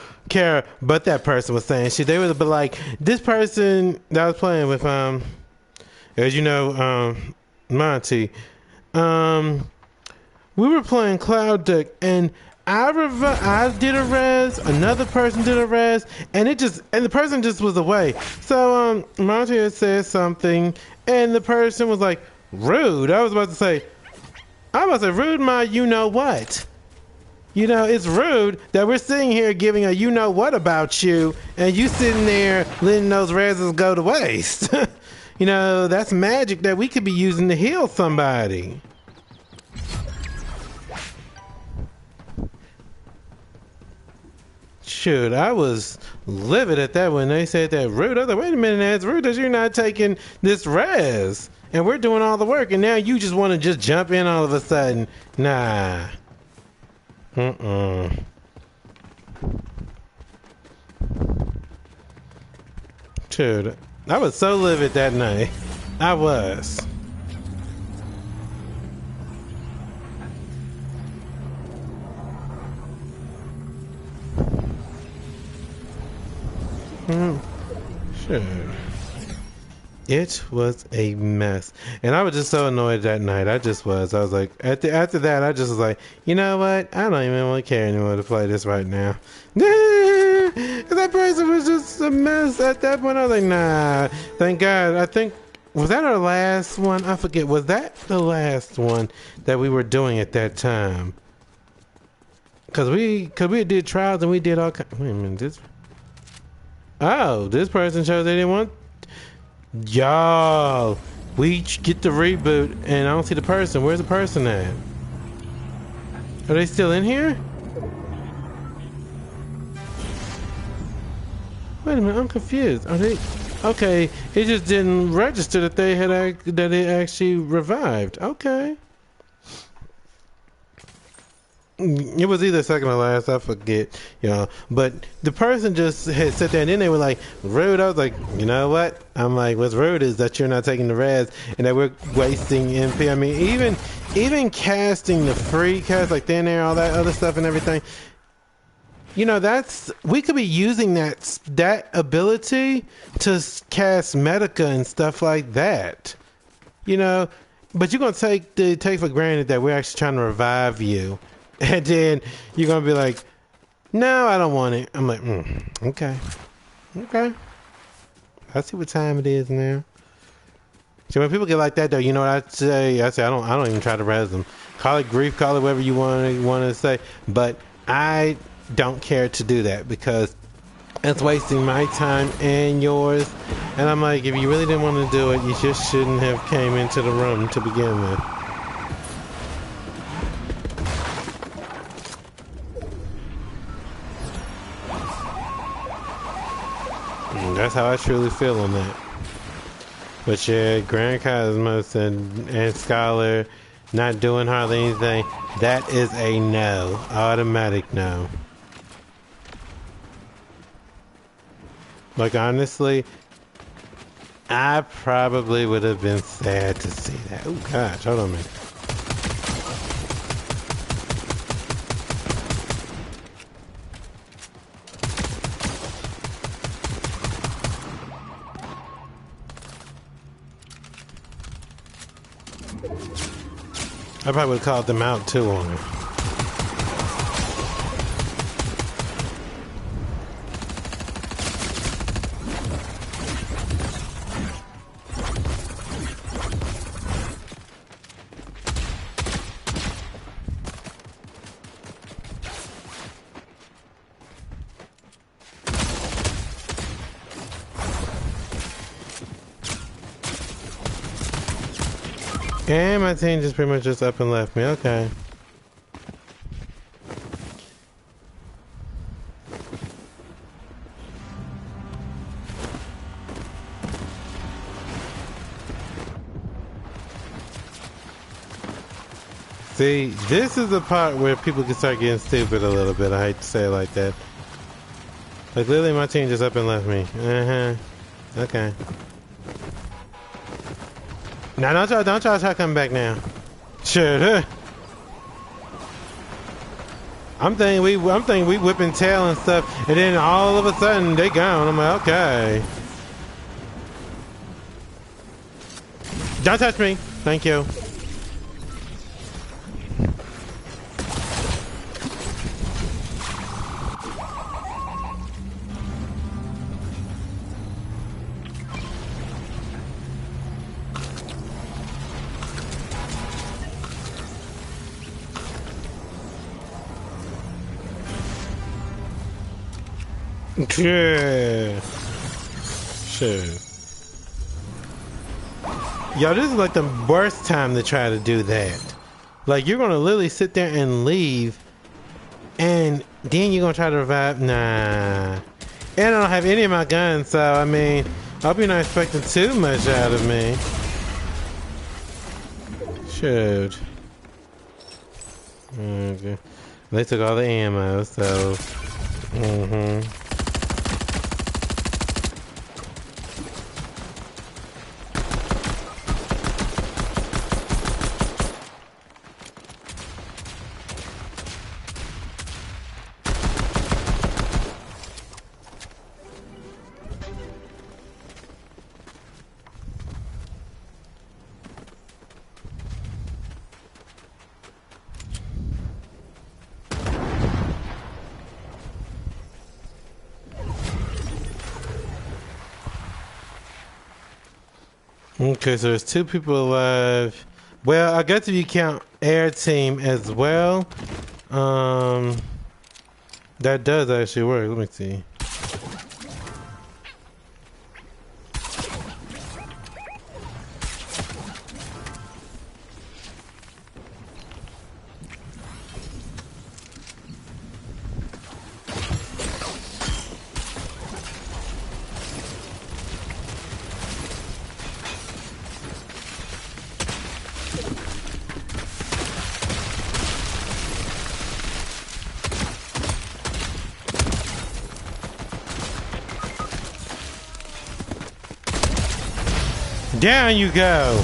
Speaker 1: what that person was saying. Shit, they would have been like, this person that I was playing with, as you know, Monty, we were playing Cloud Deck, and I did a res, another person did a res, and the person just was away. So Monty had said something, and the person was like, rude. I was about to say, rude my you know what. You know, it's rude that we're sitting here giving a you know what about you, and you sitting there letting those reses go to waste. You know, that's magic that we could be using to heal somebody. Shoot, I was livid at that when they said that rude. I was like, wait a minute, that's rude that you're not taking this res. And we're doing all the work, and now you just want to just jump in all of a sudden. Nah. Dude, I was so livid that night. I was. Sure. It was a mess, and I was just so annoyed that night. I was like, after that, I just was like, you know what? I don't even really care anymore to play this right now. That person was just a mess at that point. I was like, nah. Thank God. I think, was that our last one? I forget. Was that the last one that we were doing at that time? Cause we did trials and we did all kinds. Wait a minute. This person chose they didn't want. Y'all, we get the reboot and I don't see the person. Where's the person at? Are they still in here? Wait a minute, I'm confused. Are they? Okay, it just didn't register that they had that it actually revived. Okay. It was either second or last, I forget, you know. But the person just had sat there, and then they were like, rude. I was like, you know what? I'm like, what's rude is that you're not taking the res and that we're wasting MP. I mean, even casting the free cast, like thin air, all that other stuff and everything. You know, we could be using that ability to cast Medica and stuff like that. You know, but you're gonna take for granted that we're actually trying to revive you. And then you're going to be like, no, I don't want it. I'm like, okay. Okay. I see what time it is now. So when people get like that, though, you know what I say? I don't even try to res them. Call it grief, call it whatever you want to say. But I don't care to do that because it's wasting my time and yours. And I'm like, if you really didn't want to do it, you just shouldn't have came into the room to begin with. That's how I truly feel on that. But yeah, Grand Cosmos and Scholar not doing hardly anything, that is a no. Automatic no. Like honestly, I probably would have been sad to see that. Oh gosh, hold on a minute. I probably would have called them out too on it. And my team just pretty much just up and left me. Okay. See, this is the part where people can start getting stupid a little bit. I hate to say it like that. Like, literally, my team just up and left me. Okay. Now, don't try to come back now. Sure. I'm thinking we whipping tail and stuff, and then all of a sudden they gone. I'm like, okay. Don't touch me. Thank you. Yeah. Sure. Yo, this is like the worst time to try to do that. Like, you're gonna literally sit there and leave, and then you're gonna try to revive. Nah. And I don't have any of my guns, so I mean, I hope you're not expecting too much out of me. Shoot. Okay. They took all the ammo, so. Okay, so there's 2 people alive. Well, I guess if you count air team as well, that does actually work. Let me see. Down you go.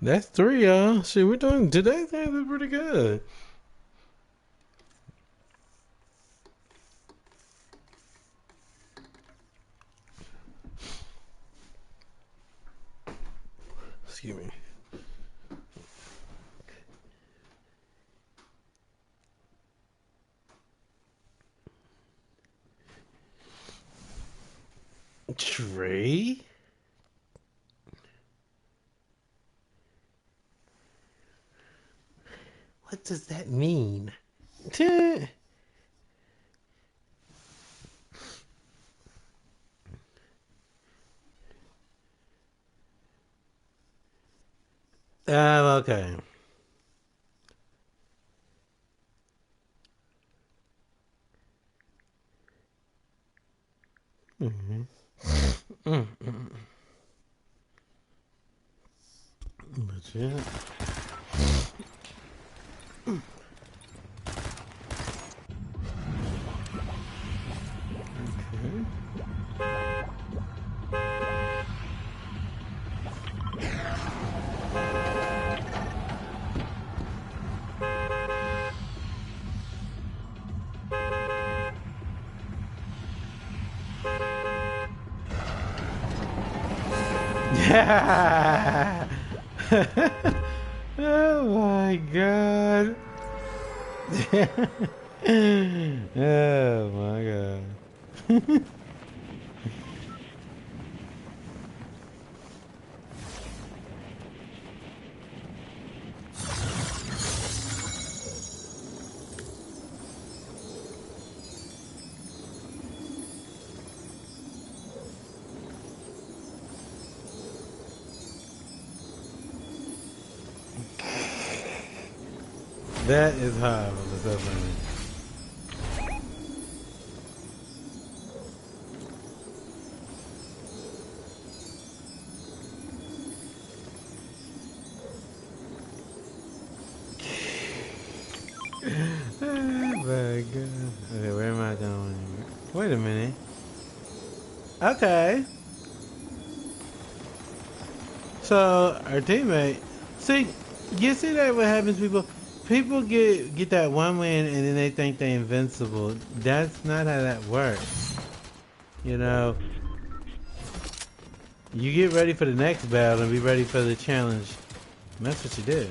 Speaker 1: That's 3, y'all. Shit, we're doing today's game is pretty good. Excuse me. Trey? What does that mean? Okay. Legit. Yeah. Oh my god. Oh my god. That is horrible. That's so funny. Oh my god. Okay, where am I going? Wait a minute. Okay. So our teammate, see, you see that what happens? People get that one win and then they think they're invincible. That's not how that works. You know, you get ready for the next battle and be ready for the challenge. And that's what you do.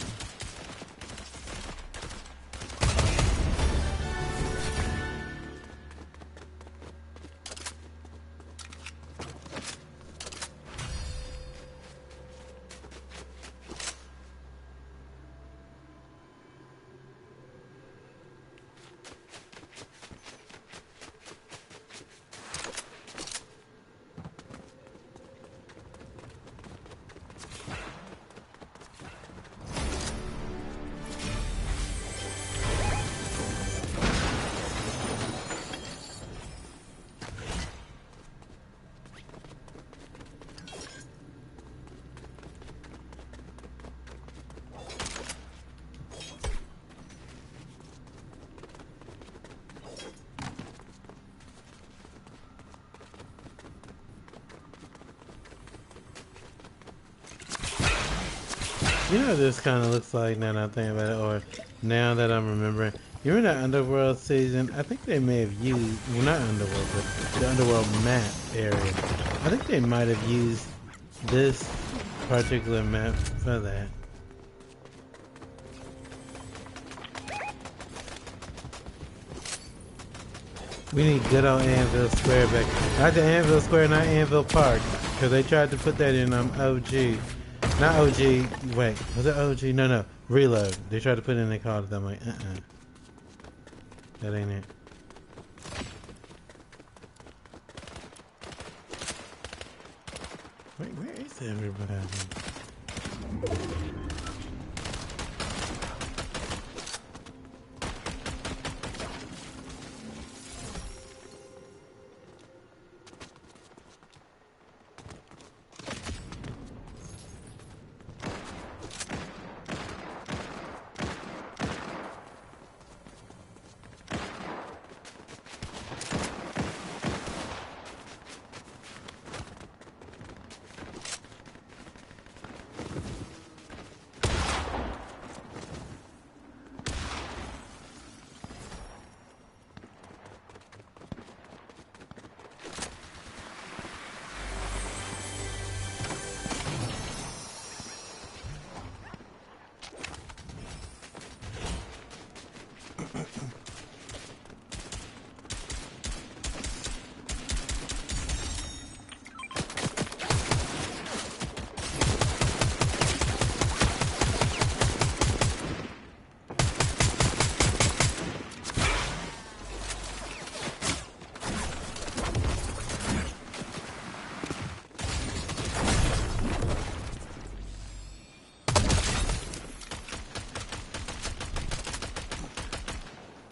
Speaker 1: You know what this kind of looks like now that I'm thinking about it, or now that I'm remembering. You remember that Underworld season? I think they may have used, well not Underworld, but the Underworld map area. I think they might have used this particular map for that. We need good old Anvil Square back. Not the Anvil Square, not Anvil Park. Because they tried to put that in OG. Not OG. Wait, was it OG? No. Reload. They tried to put it in, they called it. I'm like, that ain't it. Wait, where is everybody?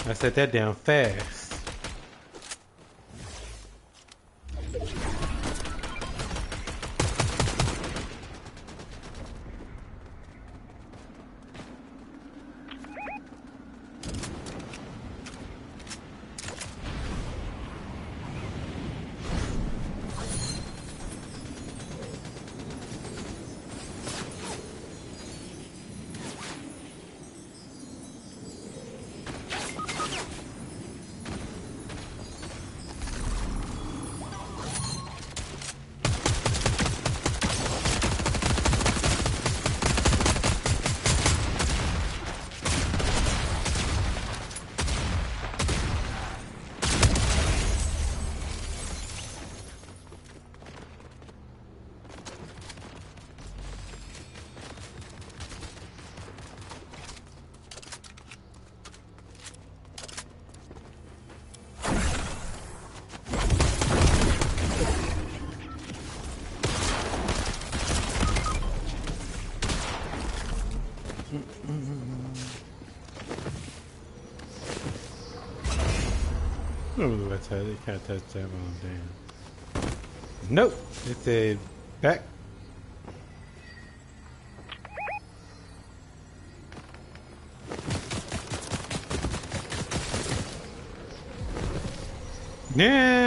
Speaker 1: I set that down fast. I touched it. It can't touch that one. Damn. Nope. It said back. Yeah.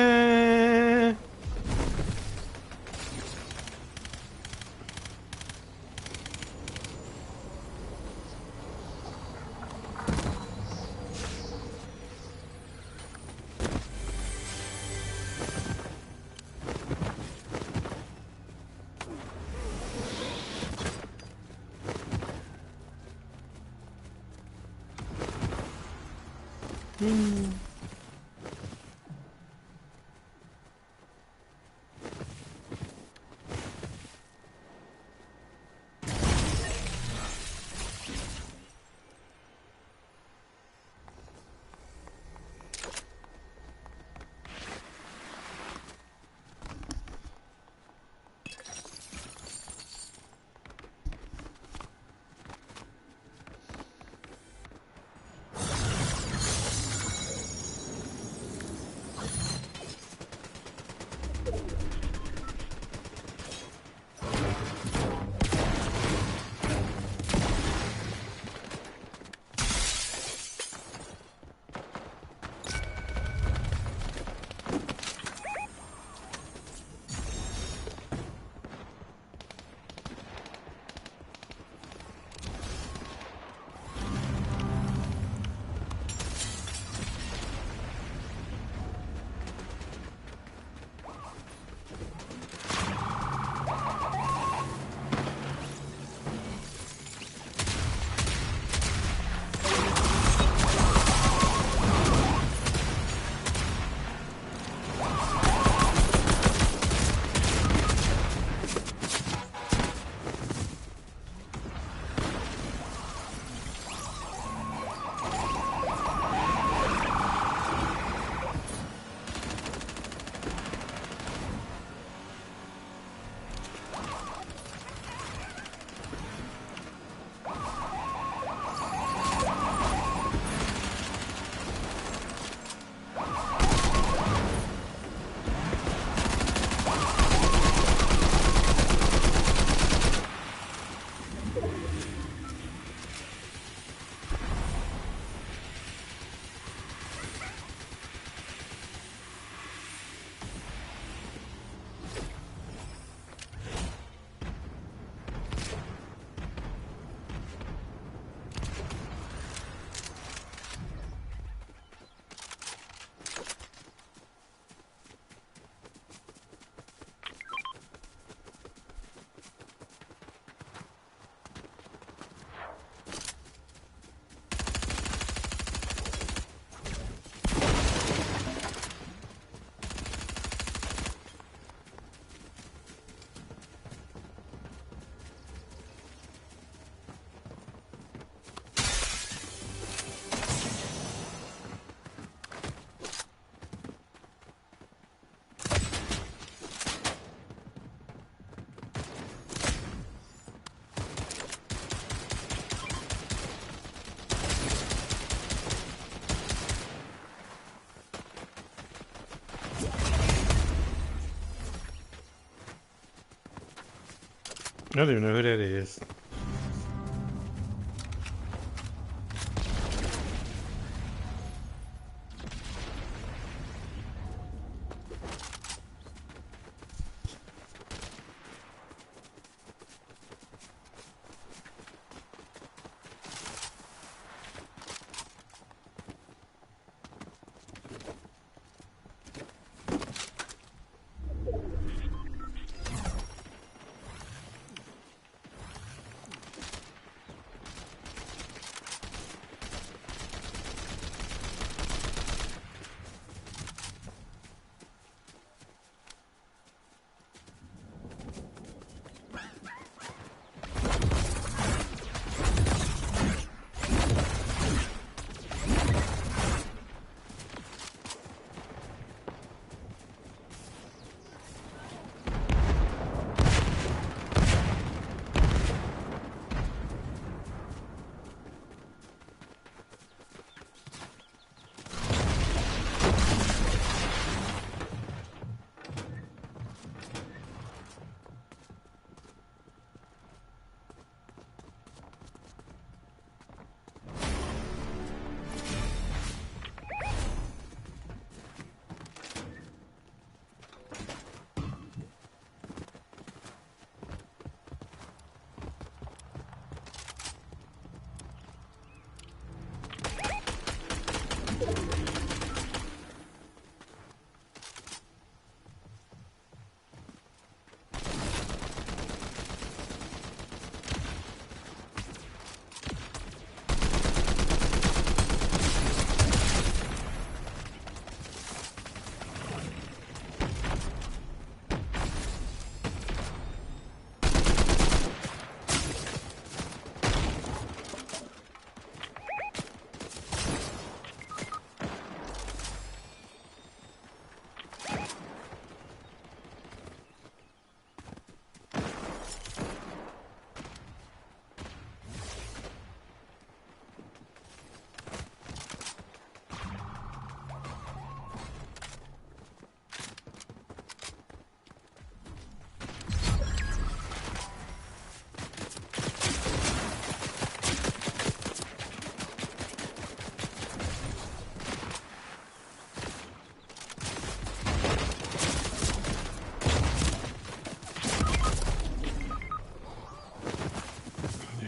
Speaker 1: I don't even know who that is.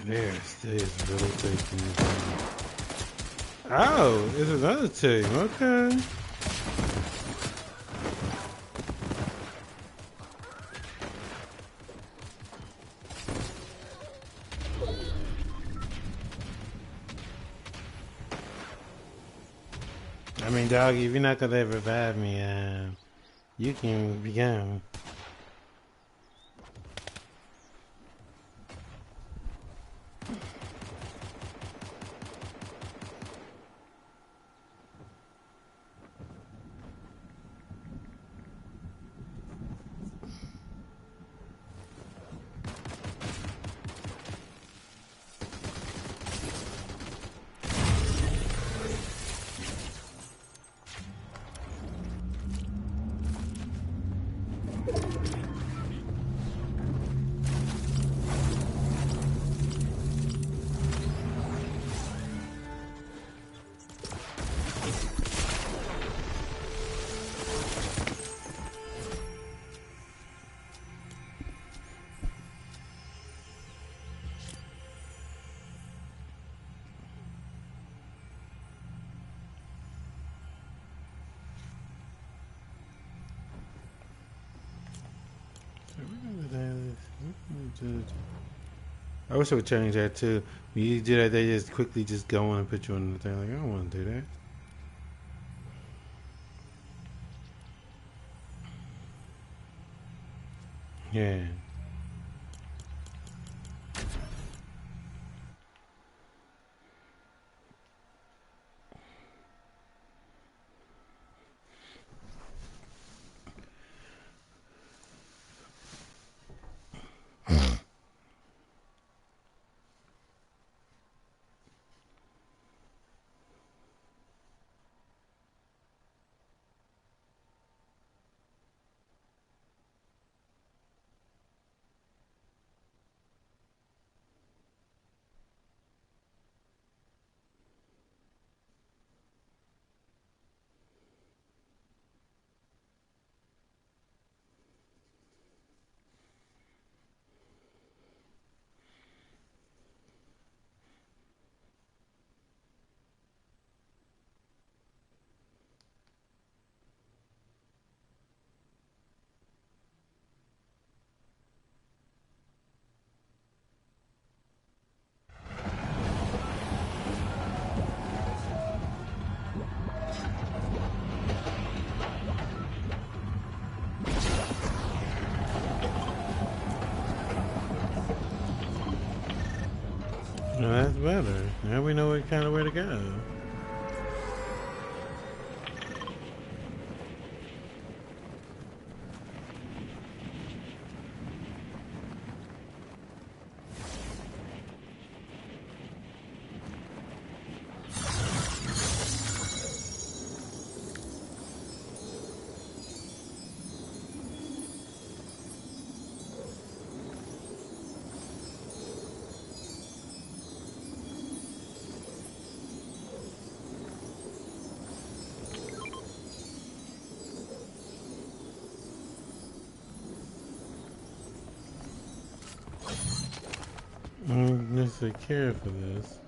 Speaker 1: This is really taking this thing. Oh, it's another team. Okay. I mean, doggy, if you're not gonna revive me, you can be gone. I wish I would change that too. When you do that, they just quickly just go on and put you on the thing. Like, I don't want to do that. Yeah. No, that's better. Now we know what kind of where to go. Necessarily care for this.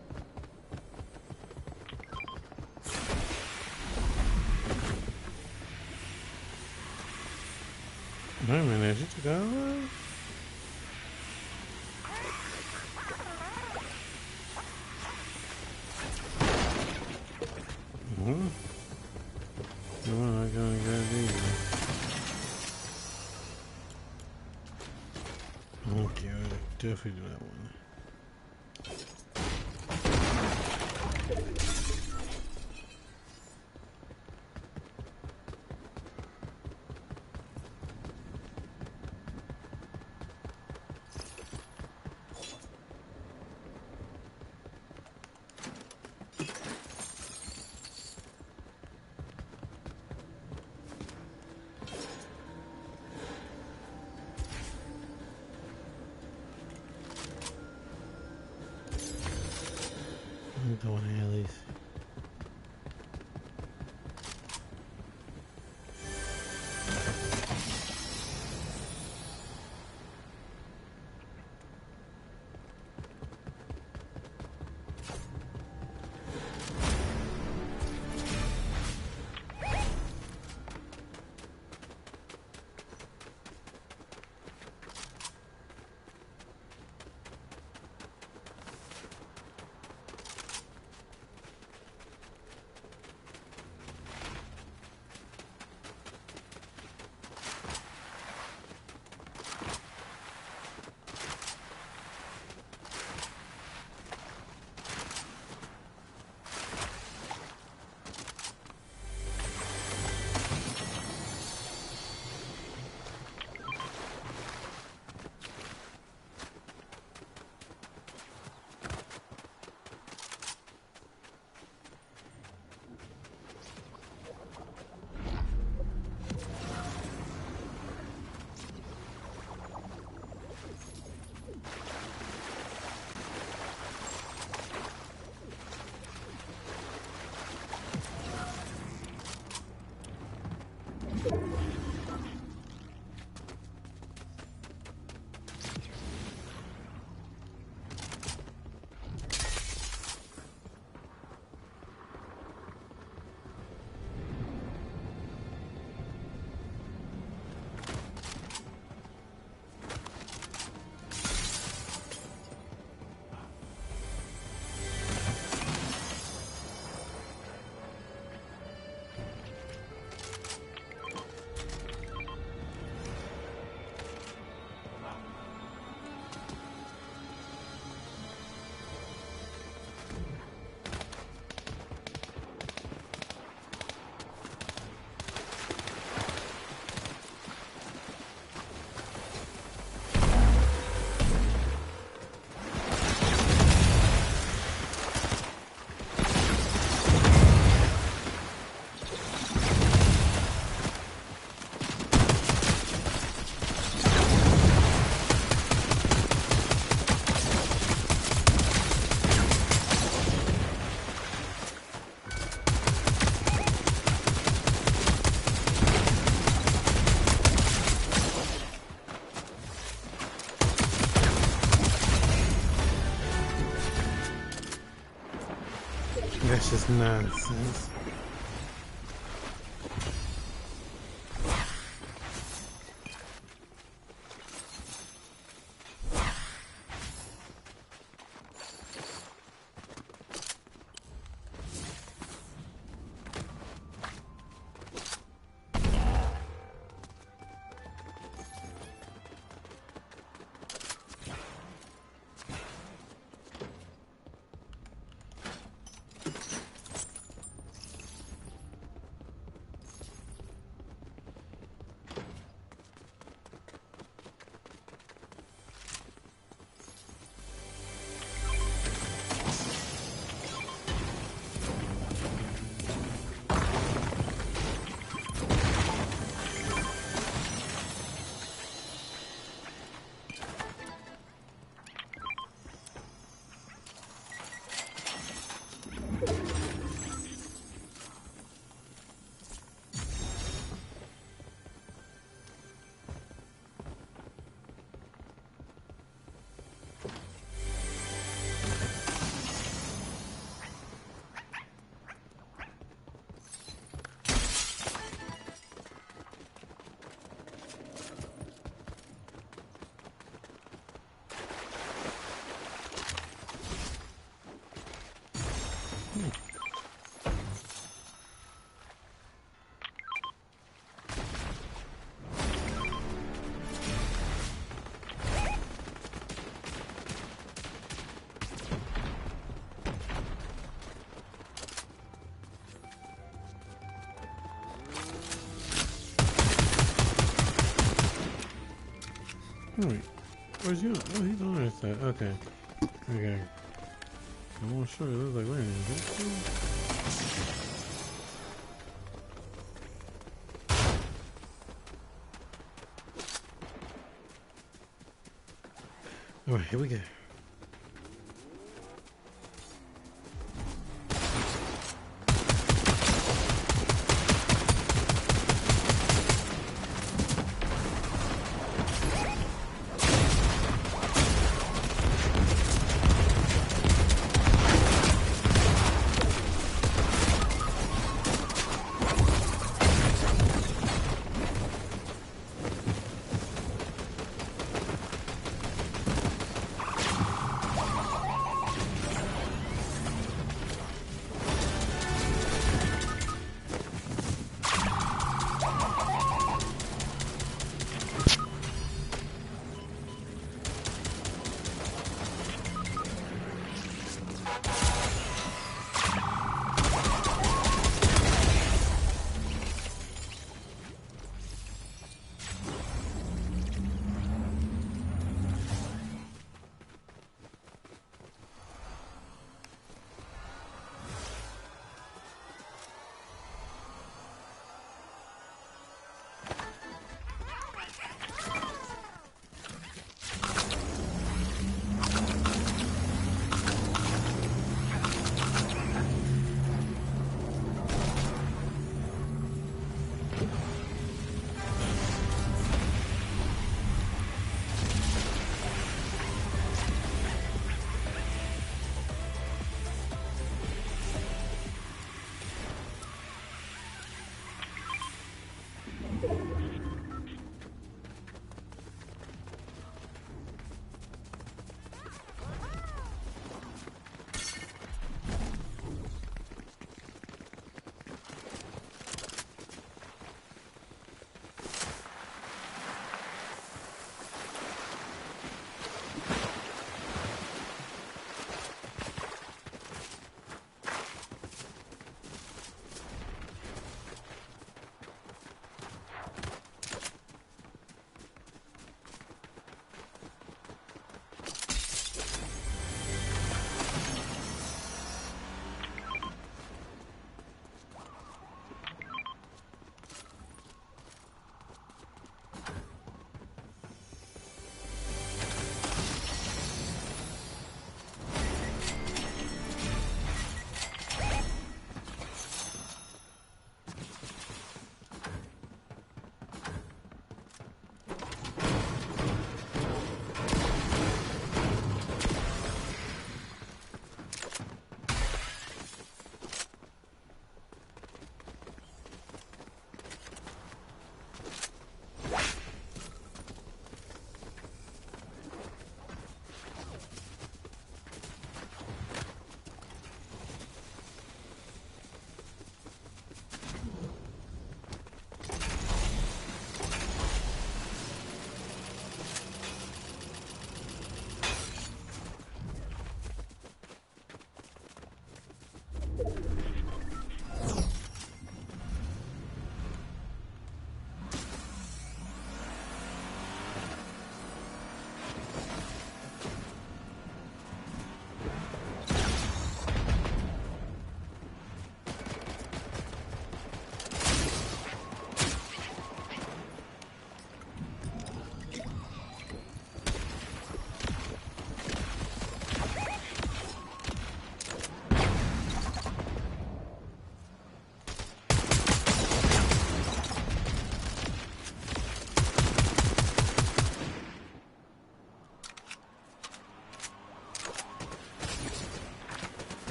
Speaker 1: Wait a minute, you took all that? I'm not gonna go either. Okay, I'll definitely do that one. I'm going at least. That's just nonsense. Wait, where's you? Oh, he's on our side. Okay. Okay. I'm not sure. It was like, wait a minute. Alright, here we go.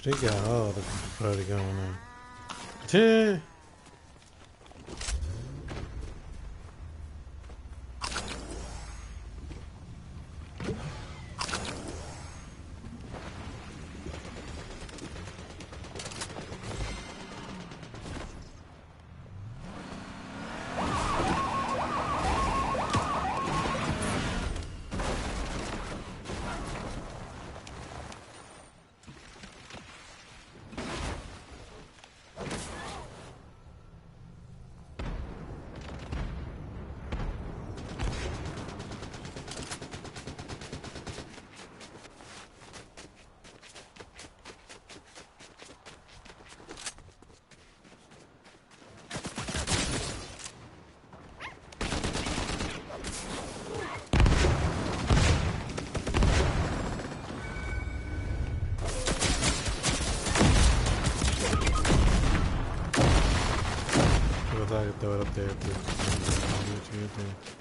Speaker 1: They got all the party going on. Yeah. I could throw it up there too. What you think?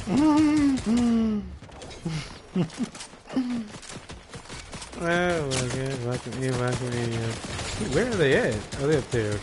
Speaker 1: Oh my god, welcome in, welcome in. Where are they at? Oh, they're up there, okay.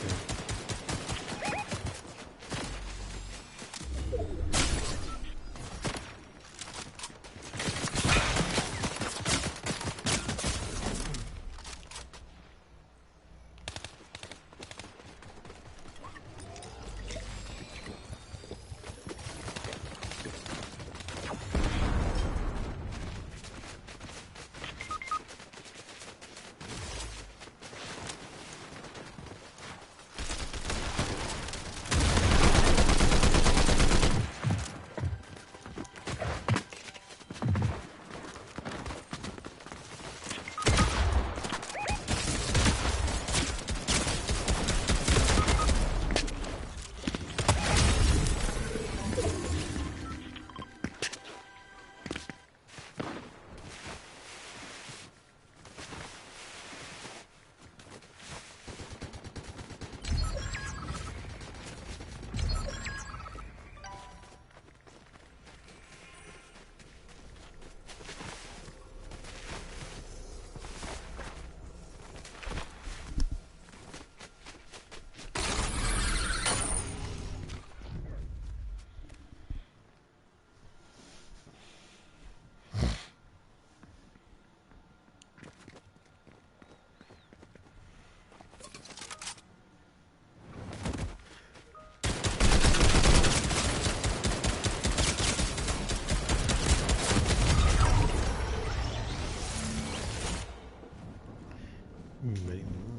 Speaker 1: Ready more.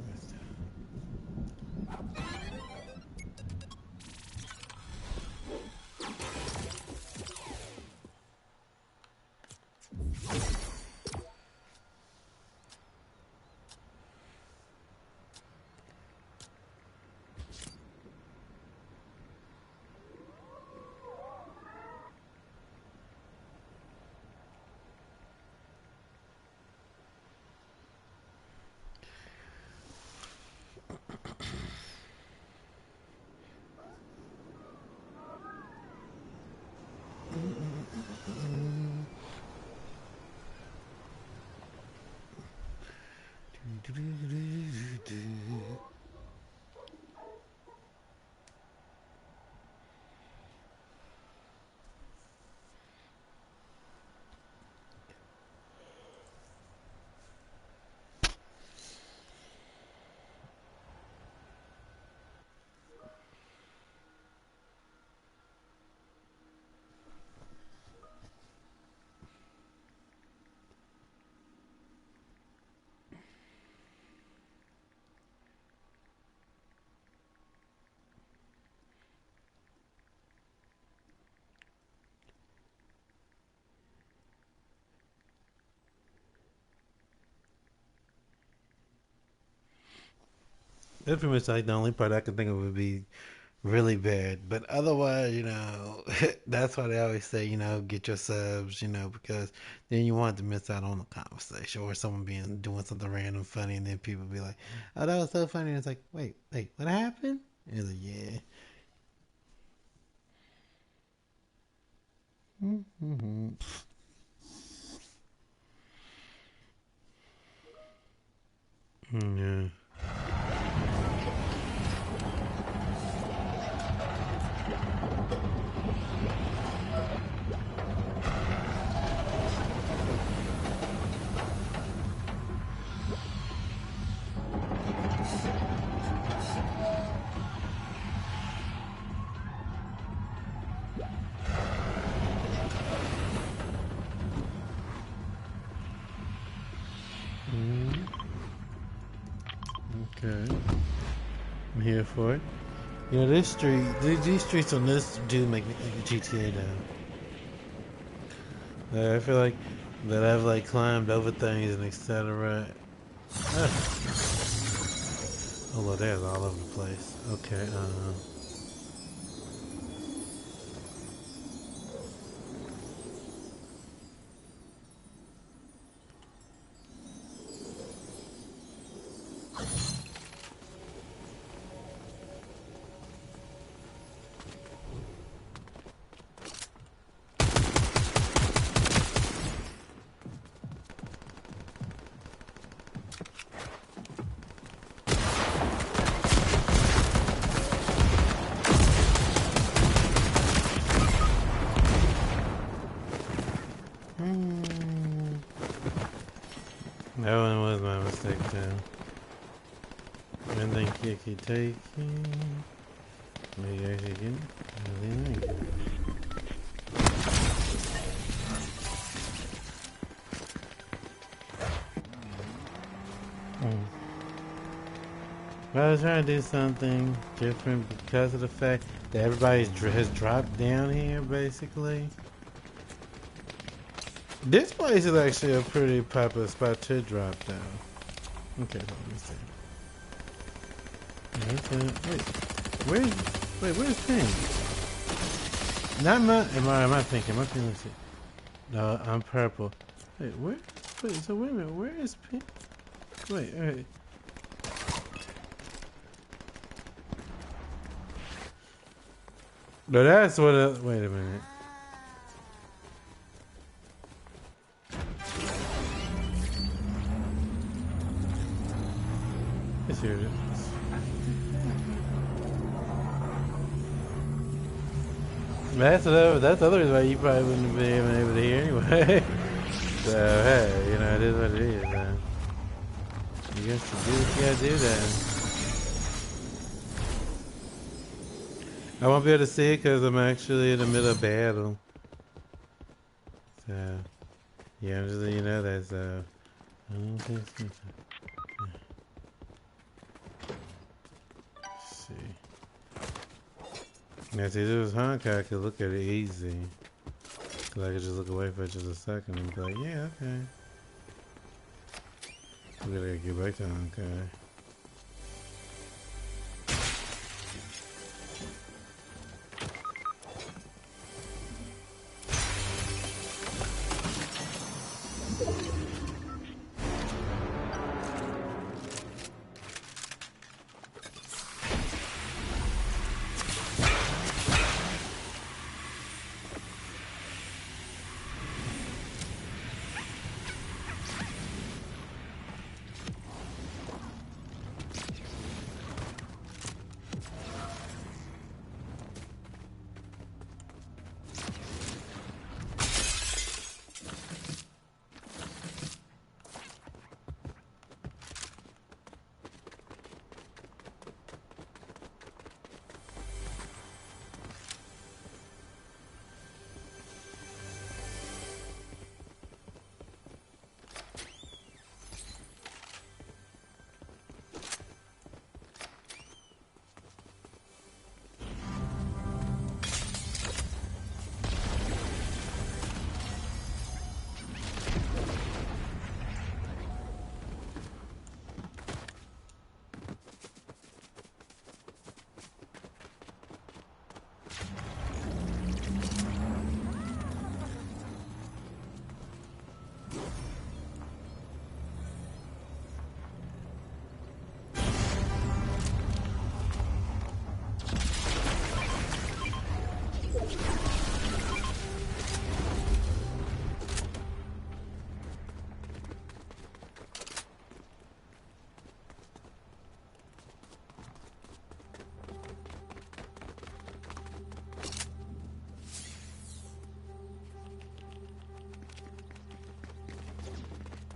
Speaker 1: That's pretty much like the only part I can think of would be really bad. But otherwise, that's why they always say, get your subs, because then you want to miss out on the conversation or someone doing something random funny, and then people be like, "Oh, that was so funny." And it's like, wait, what happened? And it's like, yeah. Mm-hmm. Yeah. Mm, okay, I'm here for it. These streets on this do make me think of GTA though. I feel like that I've like climbed over things and etc. Oh, well, there's all over the place. Okay, stick to. And then kicky taking. Maybe I should get really nice. I was trying to do something different because of the fact that everybody has dropped down here, basically. This place is actually a pretty popular spot to drop down. Okay, let me see. Where's Pink? Not my. Am I Pink? Am I Pink? No, I'm purple. Wait, where? Wait, so wait a minute. Where is Pink? Wait. No, that's what. Wait a minute. Here it is. That's the other reason why you probably wouldn't have been able to hear anyway. So hey, you know, it is what it is. You got to do what you gotta do then. I won't be able to see it because I'm actually in the middle of battle. So yeah, I'm just letting you know that. So let's see. Now see, this was Honkai, I could look at it easy. Cause I could just look away for just a second and be like, yeah, okay. We gotta get back to Honkai.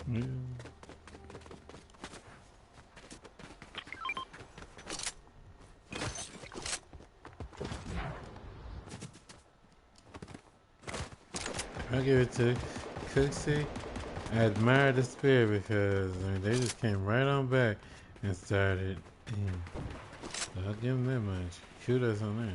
Speaker 1: Yeah. I'll give it to Cooksey. I admire the spirit because they just came right on back and started. So I'll give them that much. Kudos on that.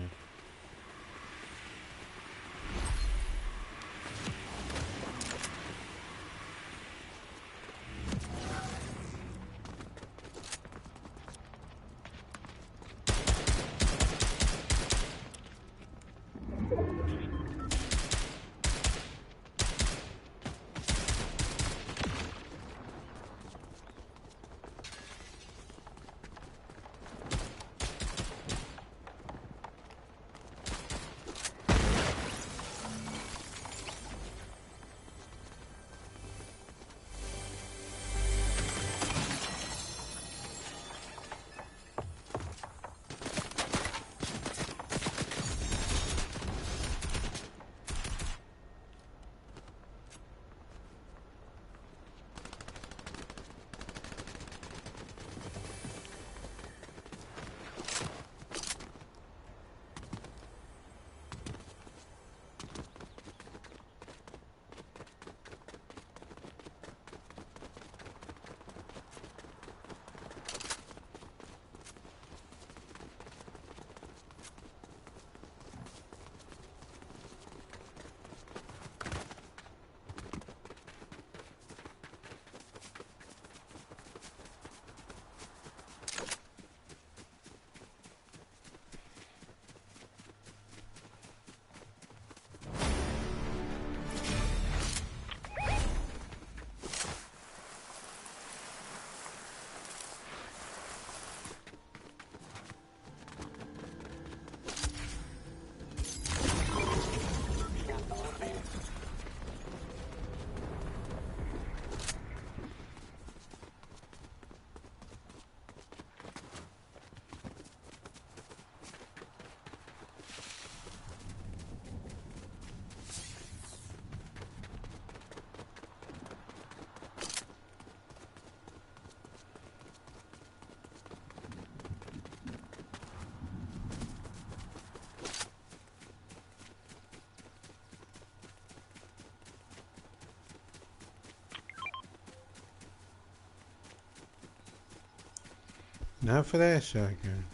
Speaker 1: Not for that shotgun.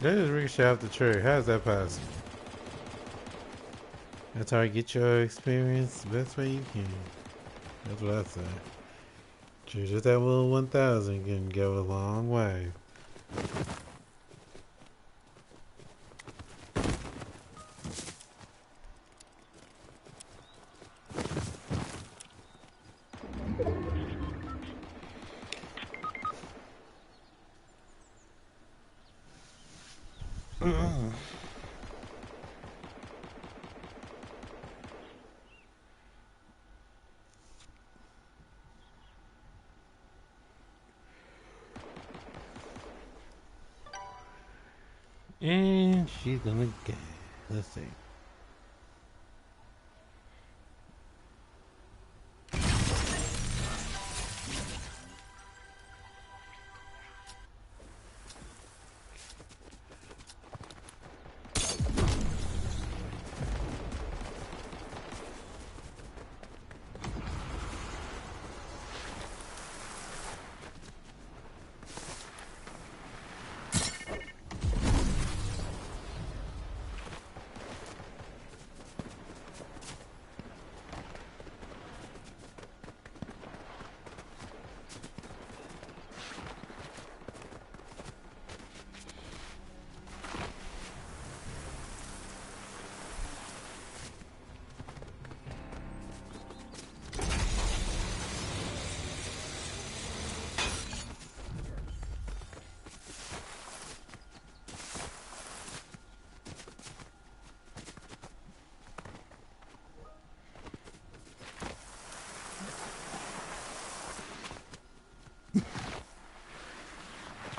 Speaker 1: They just ricochet off the tree. How's that possible? That's how you get your experience the best way you can. That's what I say. Just that little 1000 can go a long way. And she's gonna get. Let's see.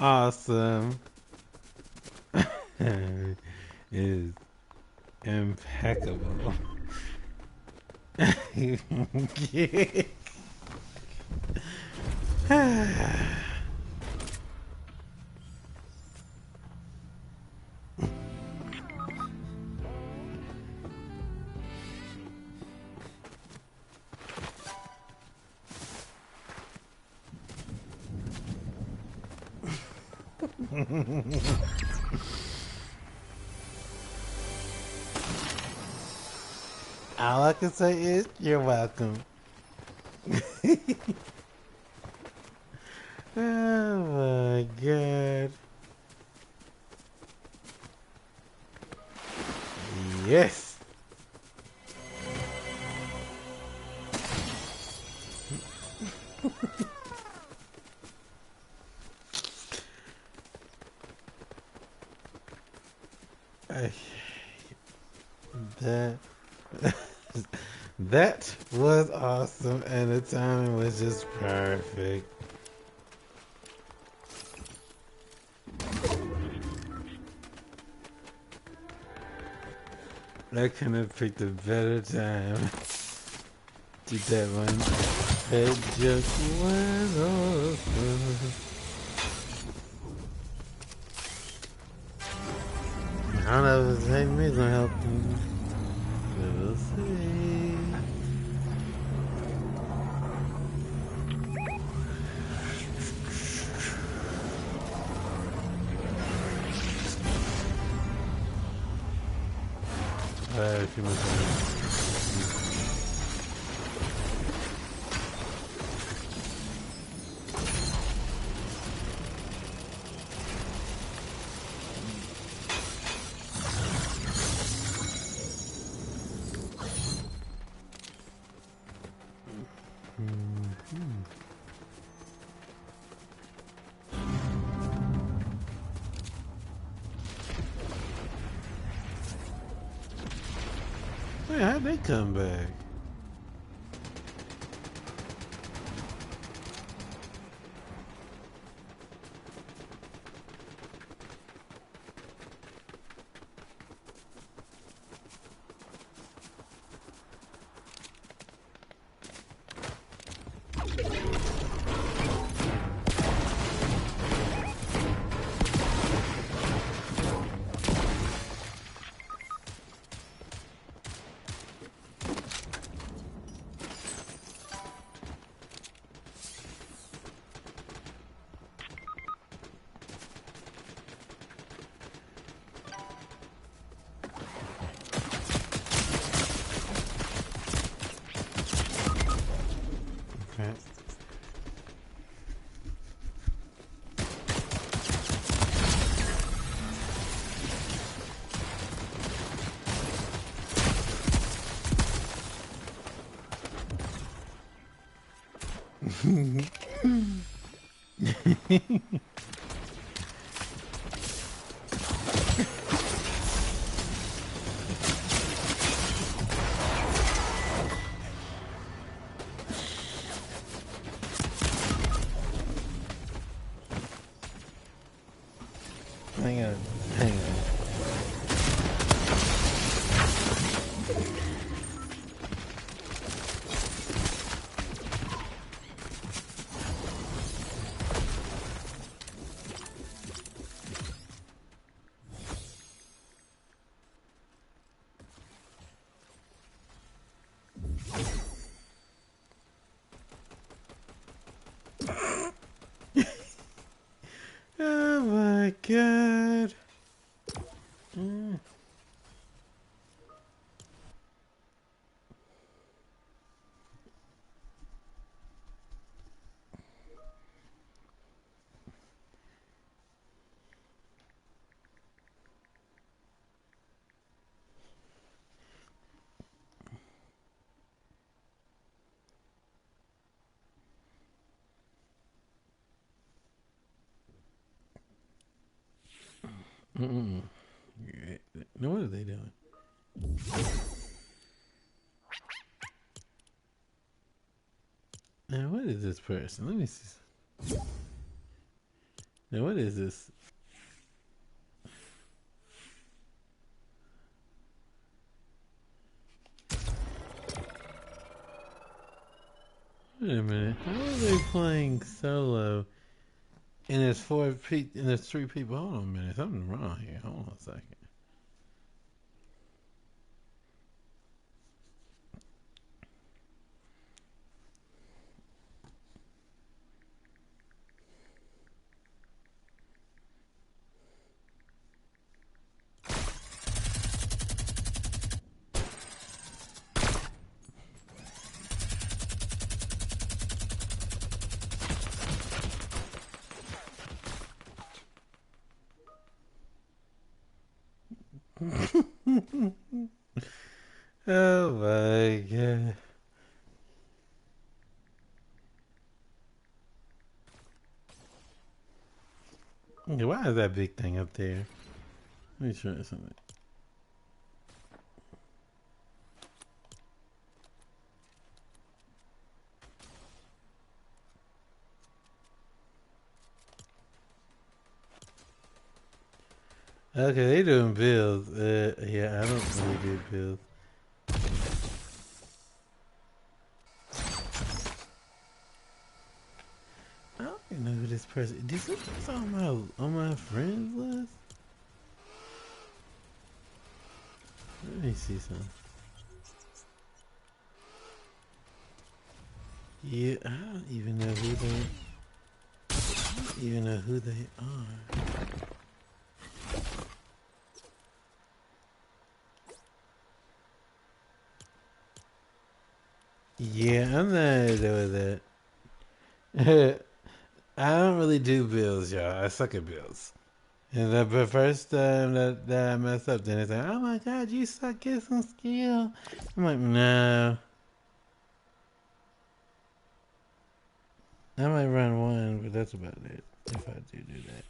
Speaker 1: Awesome. Is impeccable. All I can say is you're welcome. Oh my god. Yes. That that was awesome, and the timing was just perfect. I couldn't have picked a better time to that one. It just was awesome. I don't know if it's taking me gonna help you. We'll see. If you must Wait, how'd they come back? Hang on, hang on. Oh my god. Mm-mm. Now what are they doing? Now what is this person? Let me see. Now what is this? Wait a minute. How are they playing solo? And there's and there's 3 people. Hold on a minute. Something's wrong here. Hold on a second. Oh my god. Okay, why is that big thing up there? Let me try something. Okay, they doing bills. Yeah, I don't really do bills. I don't even know who this person. Is this on my friends list? Let me see something. Yeah, I don't even know who they. I don't even know who they are. Yeah, I'm not doing that. I don't really do bills, y'all. I suck at bills. And the first time that I messed up, then it's like, oh my god, you suck at some skill. I'm like, no. I might run one, but that's about it. If I do that.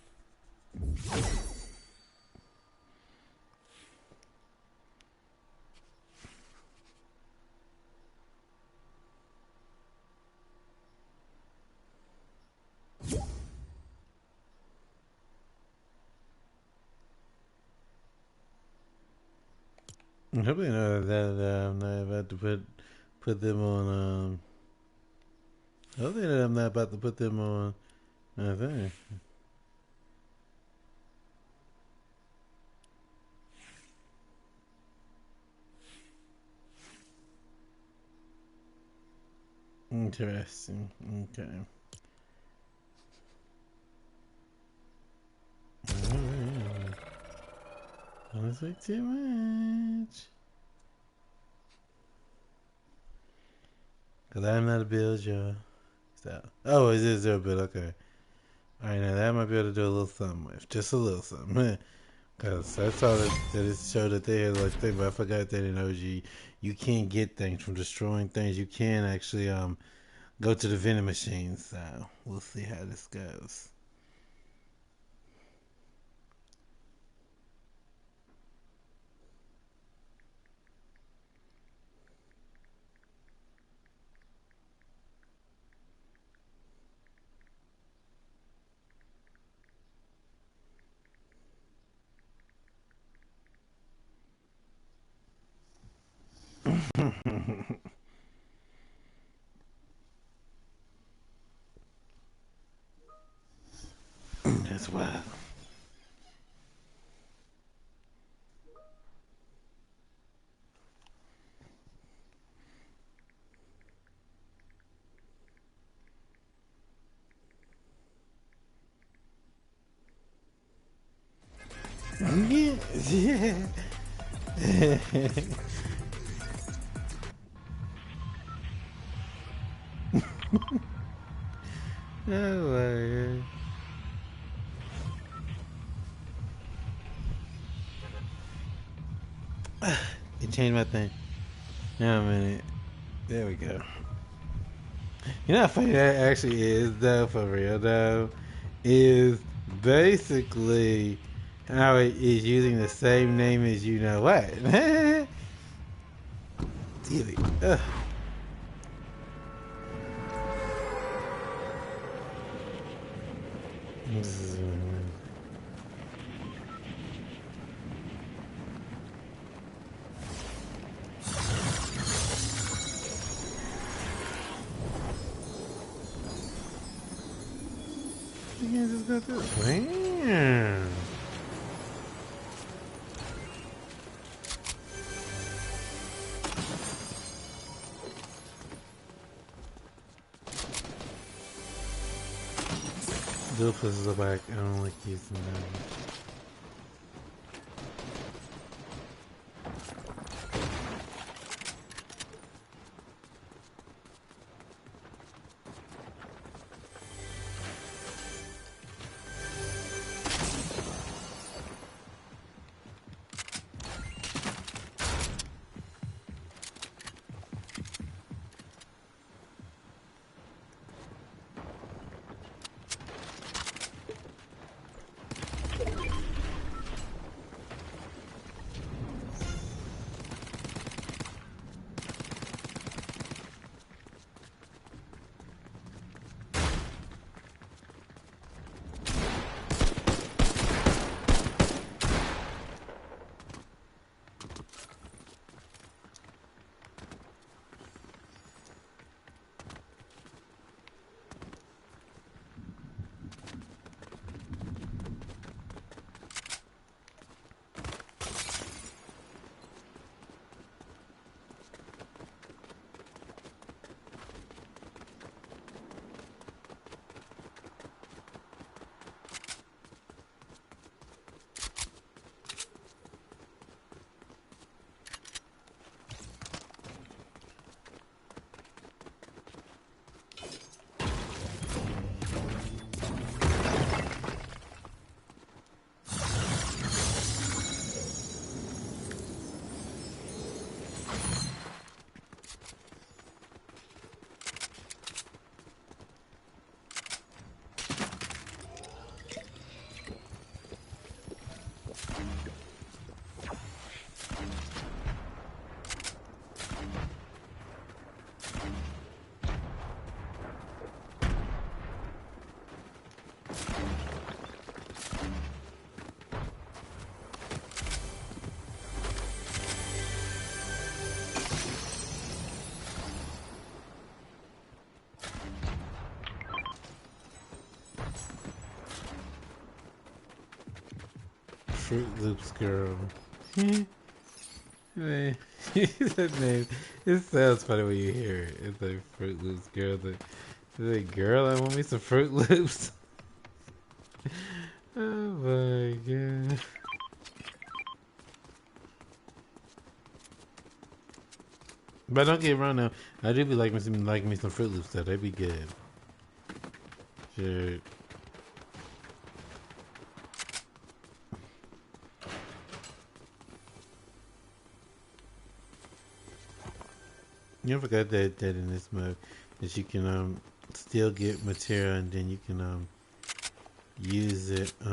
Speaker 1: I hope they know that I'm not about to put them on. I hope they know I'm not about to put them on. I think. Interesting. Okay. Alright. Don't say too much. Cause I'm not a Bills, y'all. So, oh, is this a bit okay? All right, now that I might be able to do a little something with, just a little something. Cause I saw that it showed that they had like thing, but I forgot that in OG you can't get things from destroying things. You can actually go to the vending machine. So we'll see how this goes. That's wild. Yeah. Oh my god. It changed my thing. Now a minute. There we go. You know how funny that actually is, though, for real, though? Is basically how it is using the same name as you know what. Silly. Ugh. You can't just go through. Man. Those places are back. I don't like using them. Fruit Loops girl. Man, that name. It sounds funny when you hear it. It's like Fruit Loops girl. It's like, girl, I want me some Fruit Loops. Oh my god. But don't get me wrong now. I do be liking me some Fruit Loops though. They'd be good. Sure. You forgot that in this mode, that you can still get material, and then you can use it as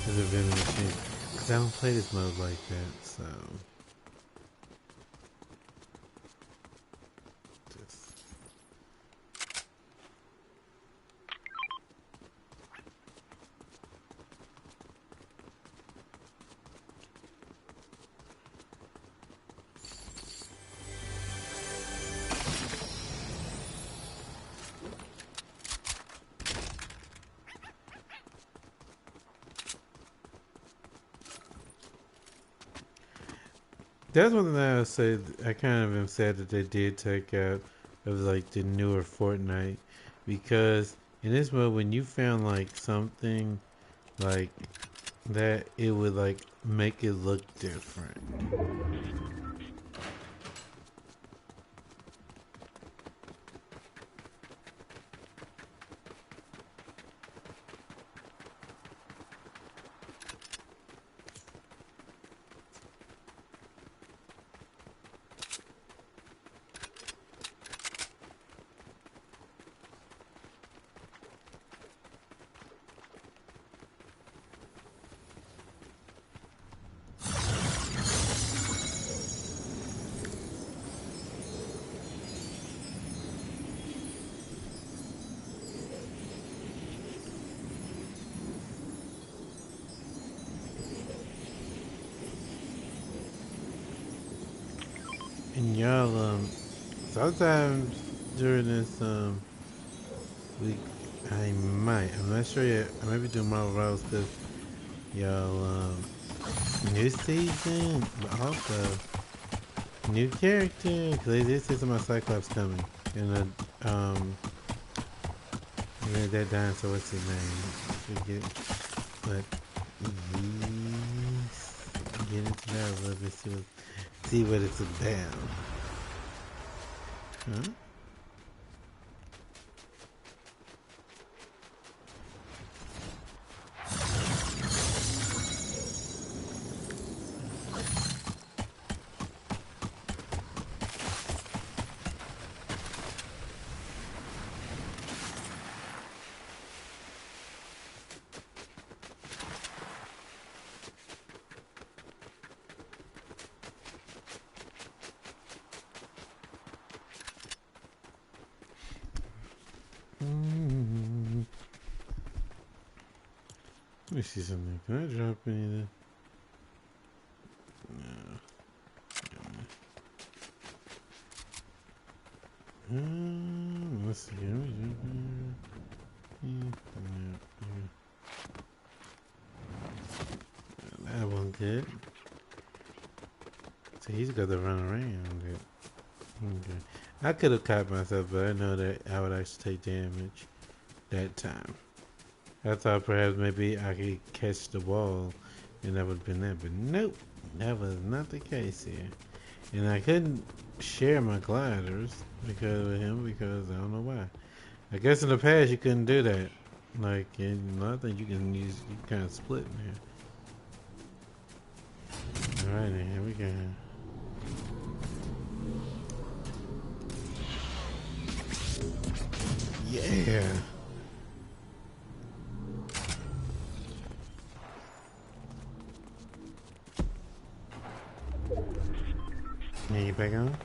Speaker 1: a vending machine. Cause I don't play this mode like that, so just that's one thing I would say. I kind of am sad that they did take out of like the newer Fortnite, because in this mode, when you found like something like that, it would like make it look different. And y'all, sometimes during this week, I'm not sure yet. I might be doing Marvel Rivals because y'all, new season, but also new character. Because they did say something about Cyclops coming, and that dinosaur, what's his name? Forget, but yes, get into that a little bit. See what it's about. Huh? Let me see something. Can I drop anything? No. Let's see. Let me that one good. So he's got to run around. Okay. I could have caught myself, but I know that I would actually take damage that time. I thought perhaps maybe I could catch the ball and that would have been that, but nope, that was not the case here. And I couldn't share my gliders because of him, because I don't know why. I guess in the past you couldn't do that. Like in another thing you can use, you can kind of split in here. Alright then, here we go. Yeah. Yeah, you back on?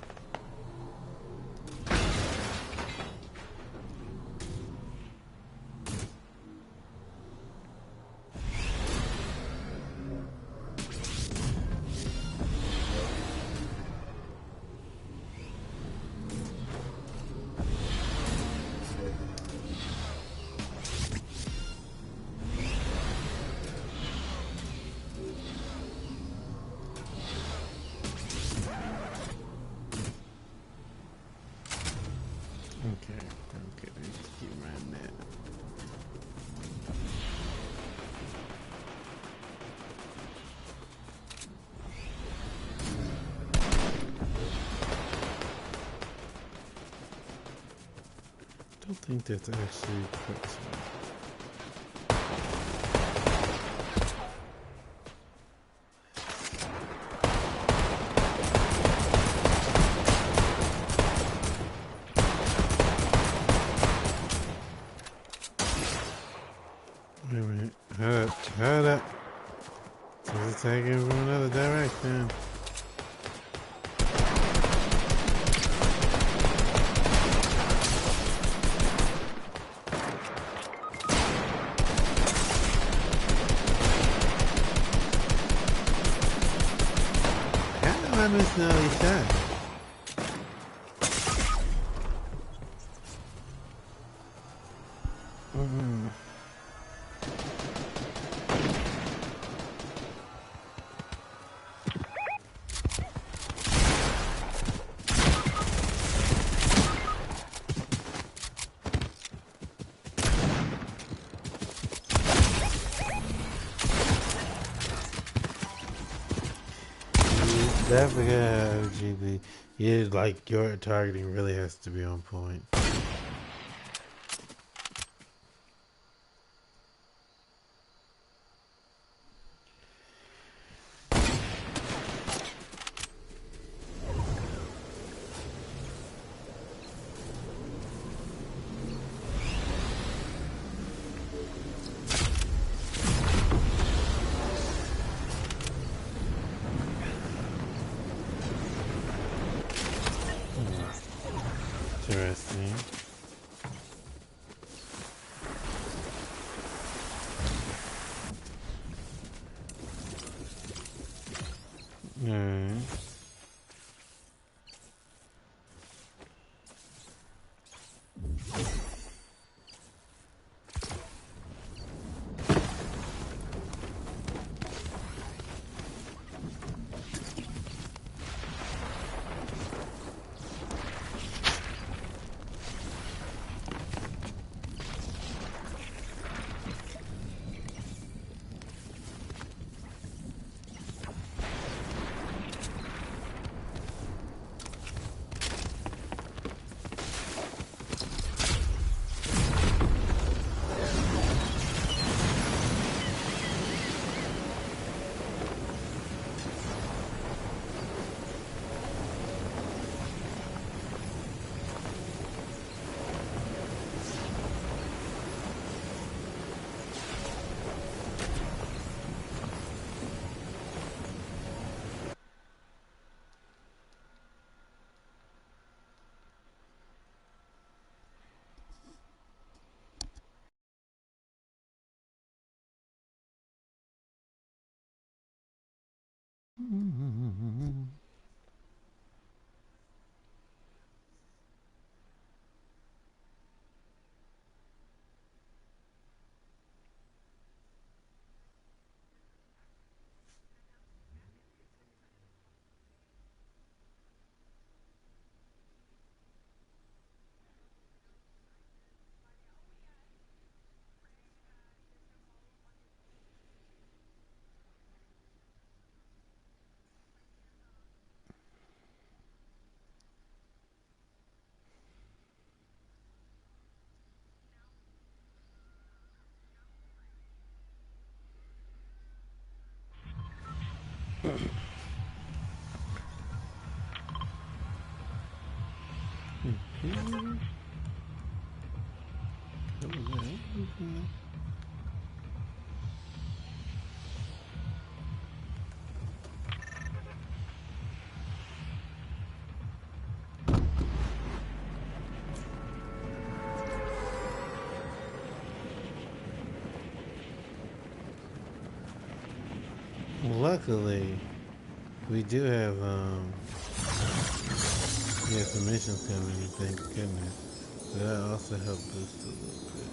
Speaker 1: Okay, let's keep running that. I don't think that's actually correct. attacking from another direction. How do I miss all these shots? Definitely gotta have GB. Yeah, like your targeting really has to be on point. Interesting. Alright. Luckily, we do have some missions coming, thank goodness. So that also helped boost a little bit.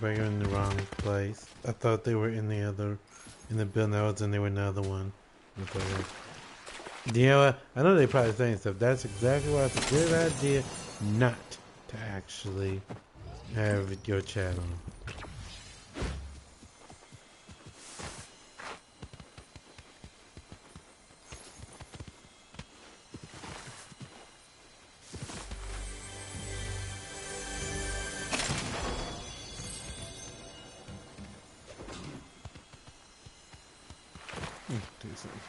Speaker 1: bring them in the wrong place. I thought they were in the building I was in. They were in the other one. Okay. You know what? I know they probably saying stuff. That's exactly why it's a good idea not to actually have your chat on. Do something.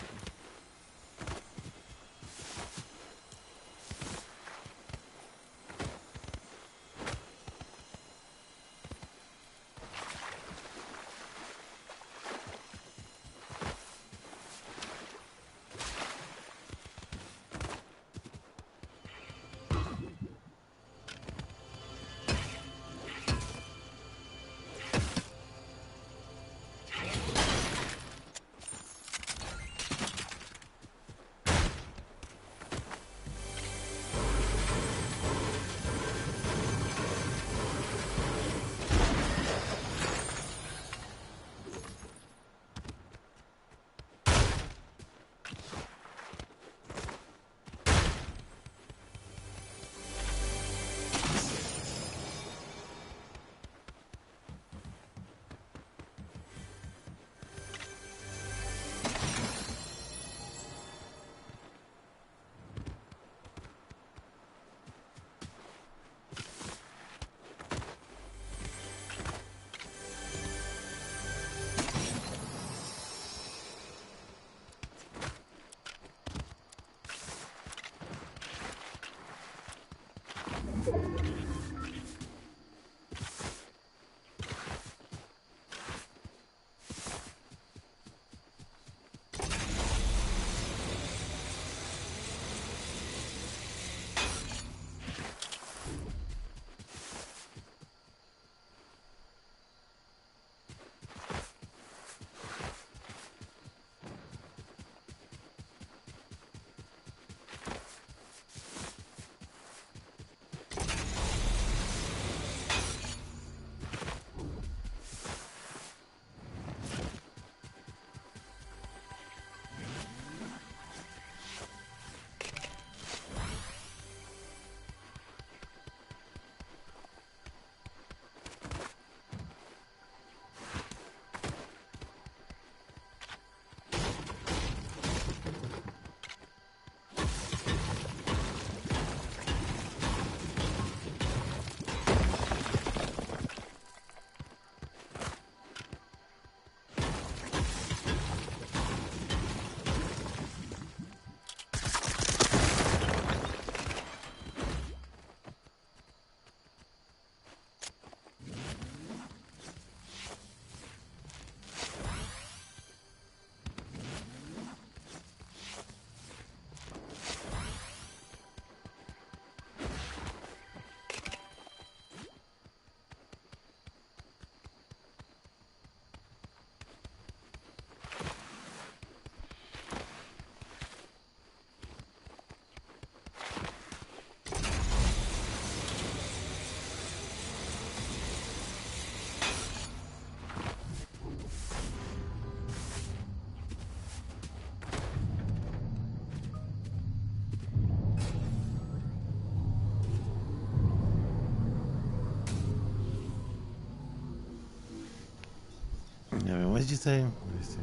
Speaker 1: What did you say? Let me see.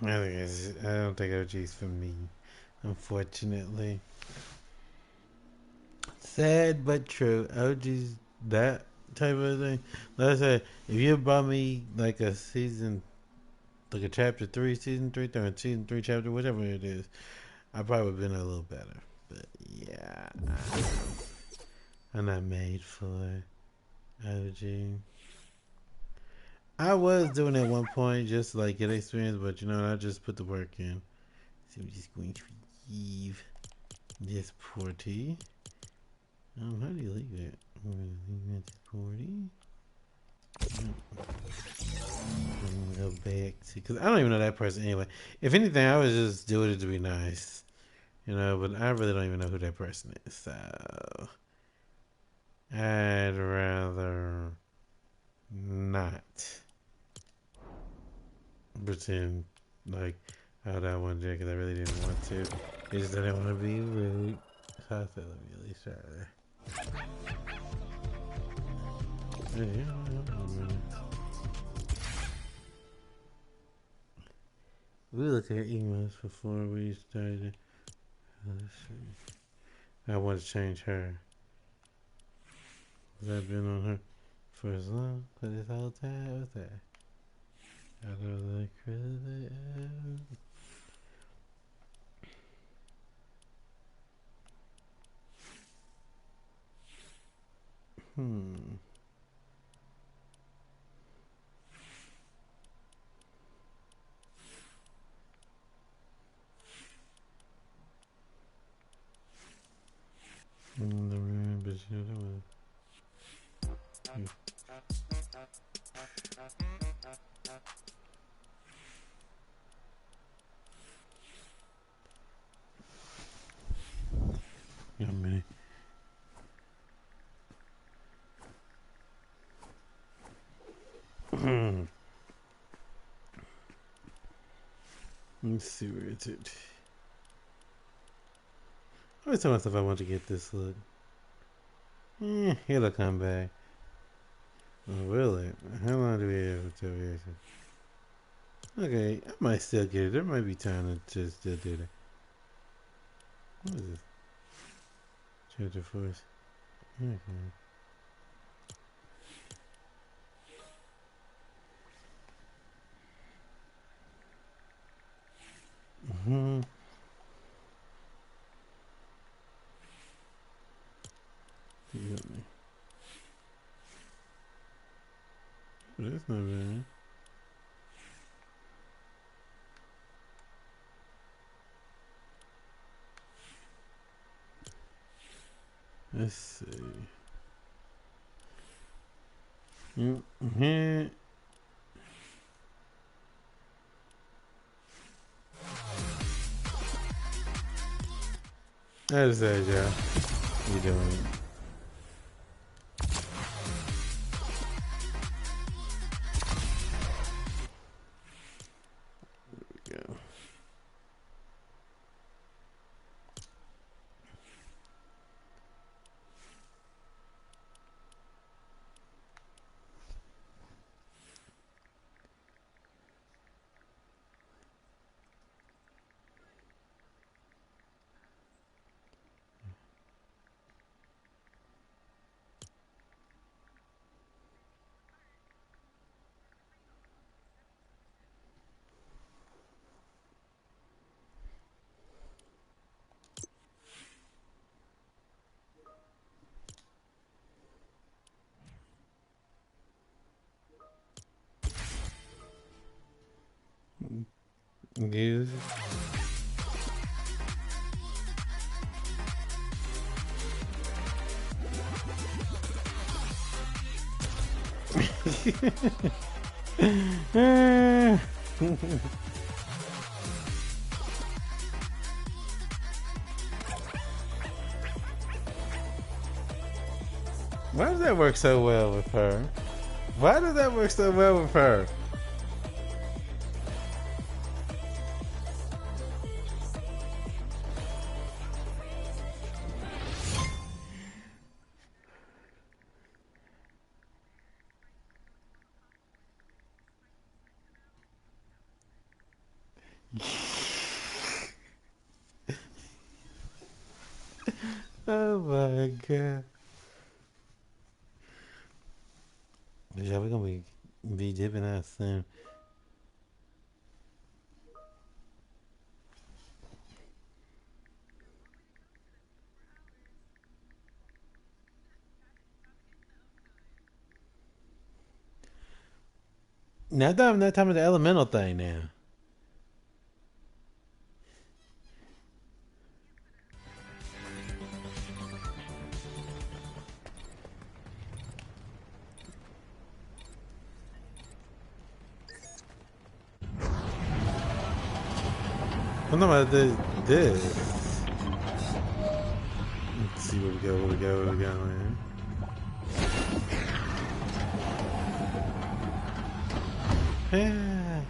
Speaker 1: I don't think OG's for me, unfortunately. Sad but true. OG's that type of thing. Like I said, if you bought me like a season, like a chapter 3, season 3, or season 3 chapter, whatever it is, I probably would have been a little better. But yeah, I'm not made for OG. I was doing it at one point just to, like get experience, but you know, I just put the work in. So I'm just going to leave this porty. How do you leave it? I'm gonna leave this porty. I'm gonna go back to, because I don't even know that person anyway. If anything, I was just doing it to be nice, you know. But I really don't even know who that person is, so I'd rather not pretend like how that one did, because I really didn't want to. I just didn't want to be rude. So I said, let me at least try that. We looked at emails before we started. Let's see. I want to change her. Because I've been on her for as long as this whole time. What's that? I don't like credit. Hmm. In the room, but you know what? How many? Let's see where it's at. I always tell myself I want to get this look. It'll come back. Oh, will it? How long do we have to wait? Okay, I might still get it. There might be time to just still do that. What is this? Chapter force. Okay. Mm-hmm. That's not bad. Let's see. Mm-hmm. I just said, yeah. You doing it? Yeah. Yes. Why does that work so well with her? Why does that work so well with her? Oh my god. Yeah, we're gonna be dipping out soon. Now that I'm not talking about the elemental thing now. I'm talking about this. Let's see where we go, where we go, where we go, man. Yeah.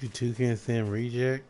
Speaker 1: You two can't stand reject?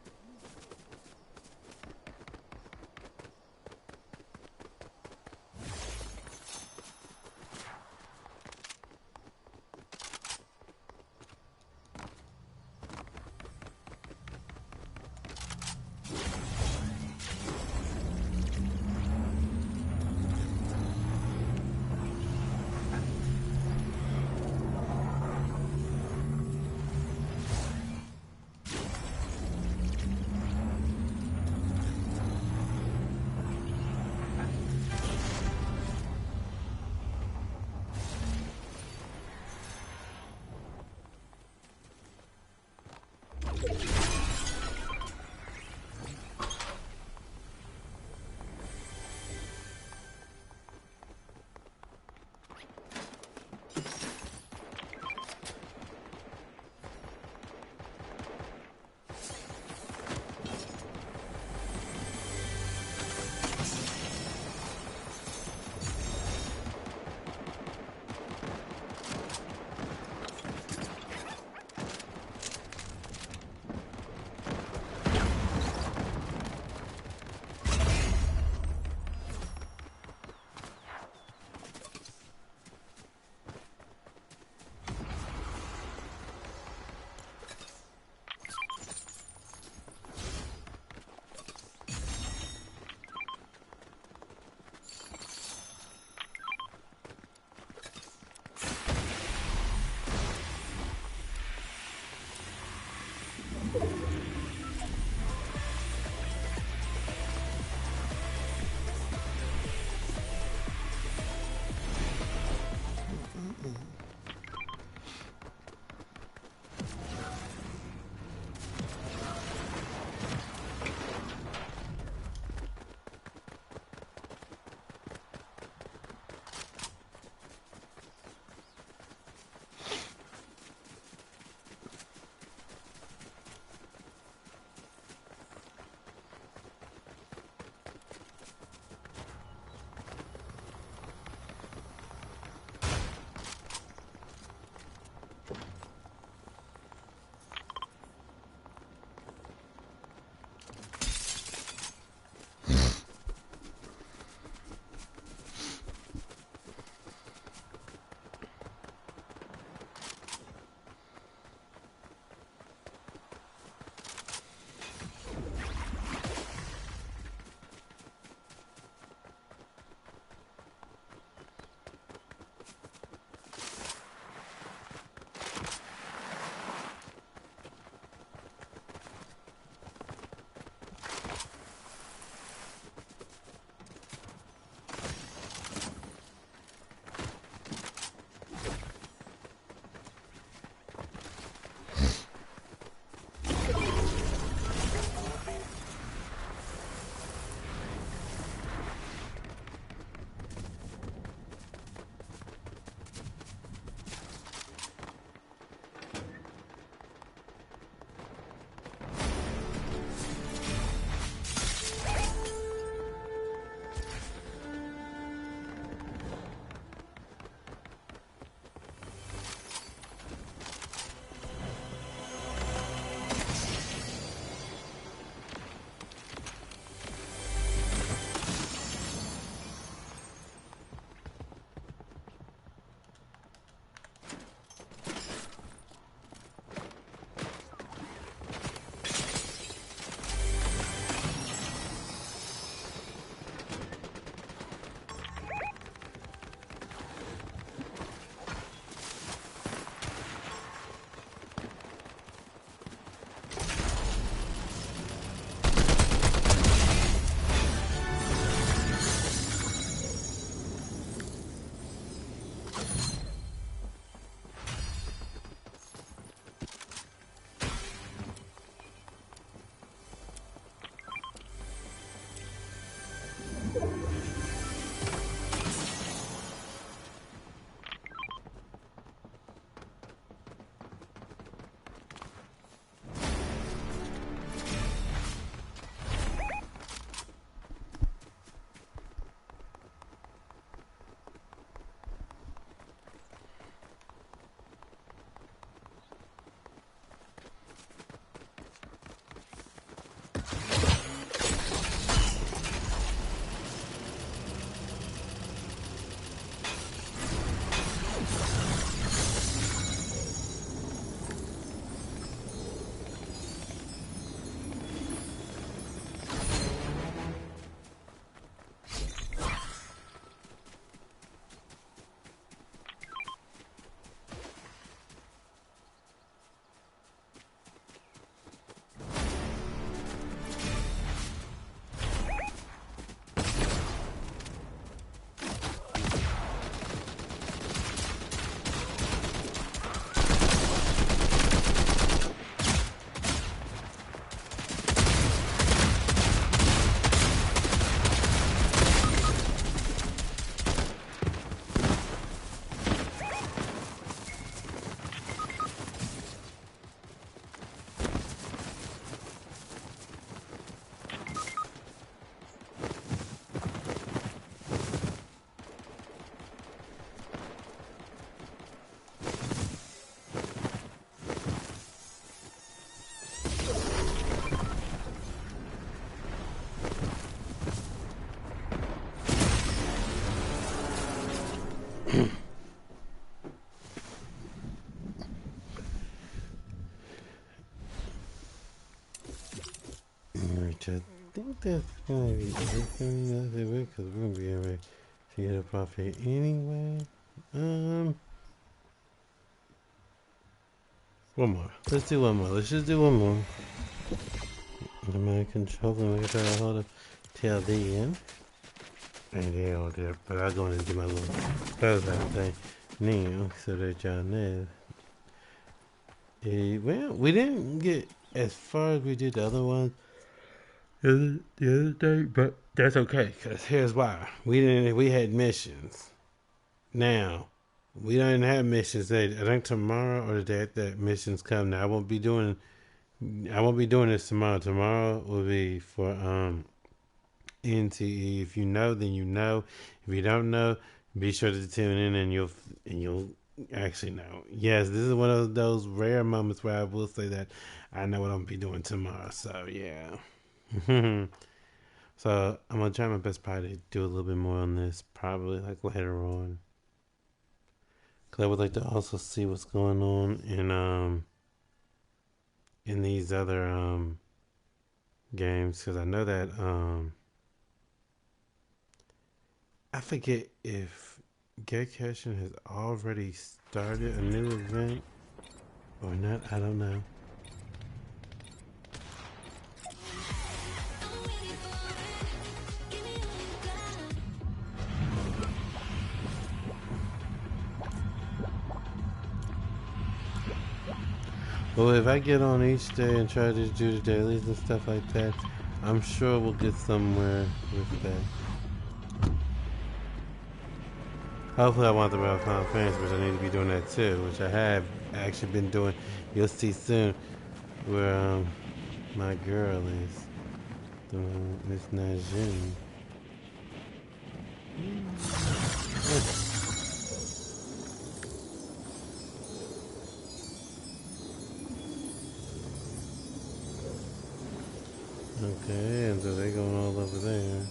Speaker 1: think that's gonna be it for me, because we're gonna be able to get up off here anyway. One more. Let's do one more. Let's just do one more. Hopefully we can try to hold up till the end. And they all there, but I'll go in and do my little closeout thing now so that y'all know. Well, we didn't get as far as we did the other ones the other day, but that's okay, because here's why. We had missions. Now, we don't have missions today. I think tomorrow or the day that missions come. Now, I won't be doing this tomorrow. Tomorrow will be for NTE. If you know, then you know. If you don't know, be sure to tune in and you'll actually know. Yes, this is one of those rare moments where I will say that I know what I'm gonna be doing tomorrow. So yeah. So I'm gonna try my best probably to do a little bit more on this probably like later on. Cause I would like to also see what's going on in these other games, because I know that I forget if Get Caching has already started a new event or not. I don't know. Well, if I get on each day and try to do the dailies and stuff like that, I'm sure we'll get somewhere with that. Hopefully I want the Final Final Fantasy, which I need to be doing that too, which I have actually been doing. You'll see soon where my girl is, Miss Najin. Okay, and so they're going all over there.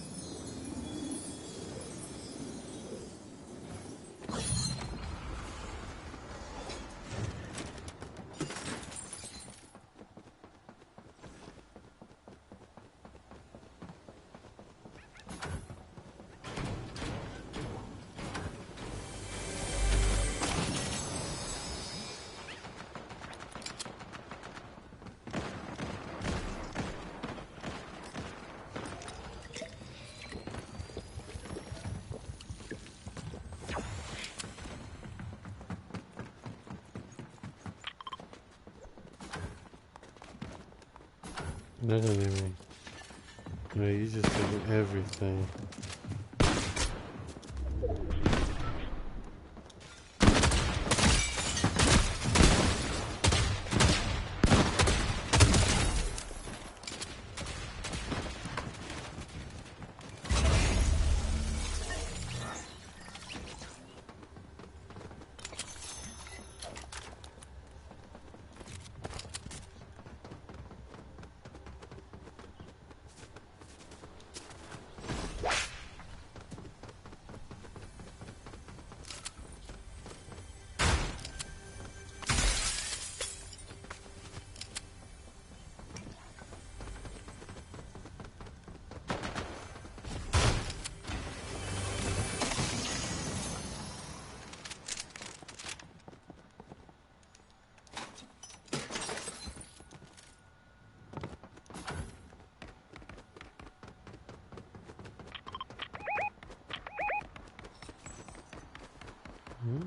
Speaker 1: No, no, no, no. No, you just taking everything. Hmm?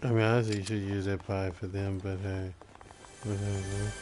Speaker 1: I mean, honestly, you should use that pie for them, but hey, whatever.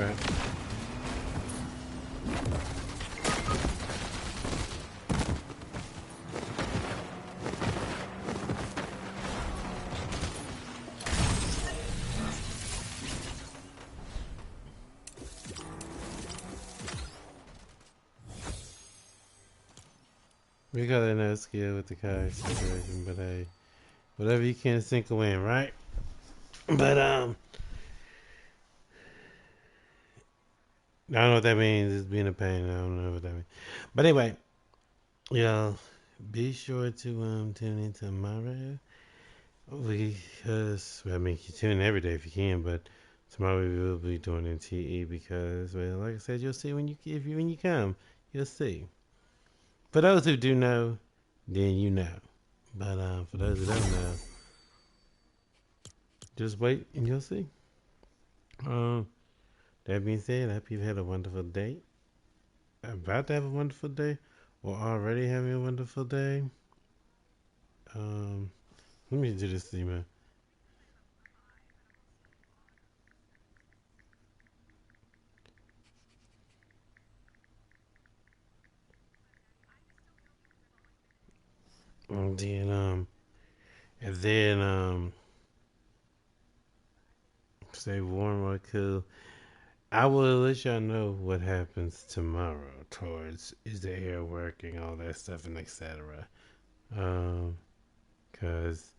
Speaker 1: crap. We got no skill with the car situation, but hey, whatever you can sink a win, right? But I don't know what that means. It's being a pain. I don't know what that means. But anyway, y'all, be sure to tune in tomorrow. Because I mean, you tune in every day if you can, but tomorrow we will be doing NTE because, well, like I said, you'll see when you come, you'll see. For those who do know, then you know. But for those who don't know, just wait and you'll see. Um, that being said, I hope you've had a wonderful day. About to have a wonderful day, or already having a wonderful day. Um, let me do this email. And then stay warm or cool. I will let y'all know what happens tomorrow towards is the air working, all that stuff, and etc. Cause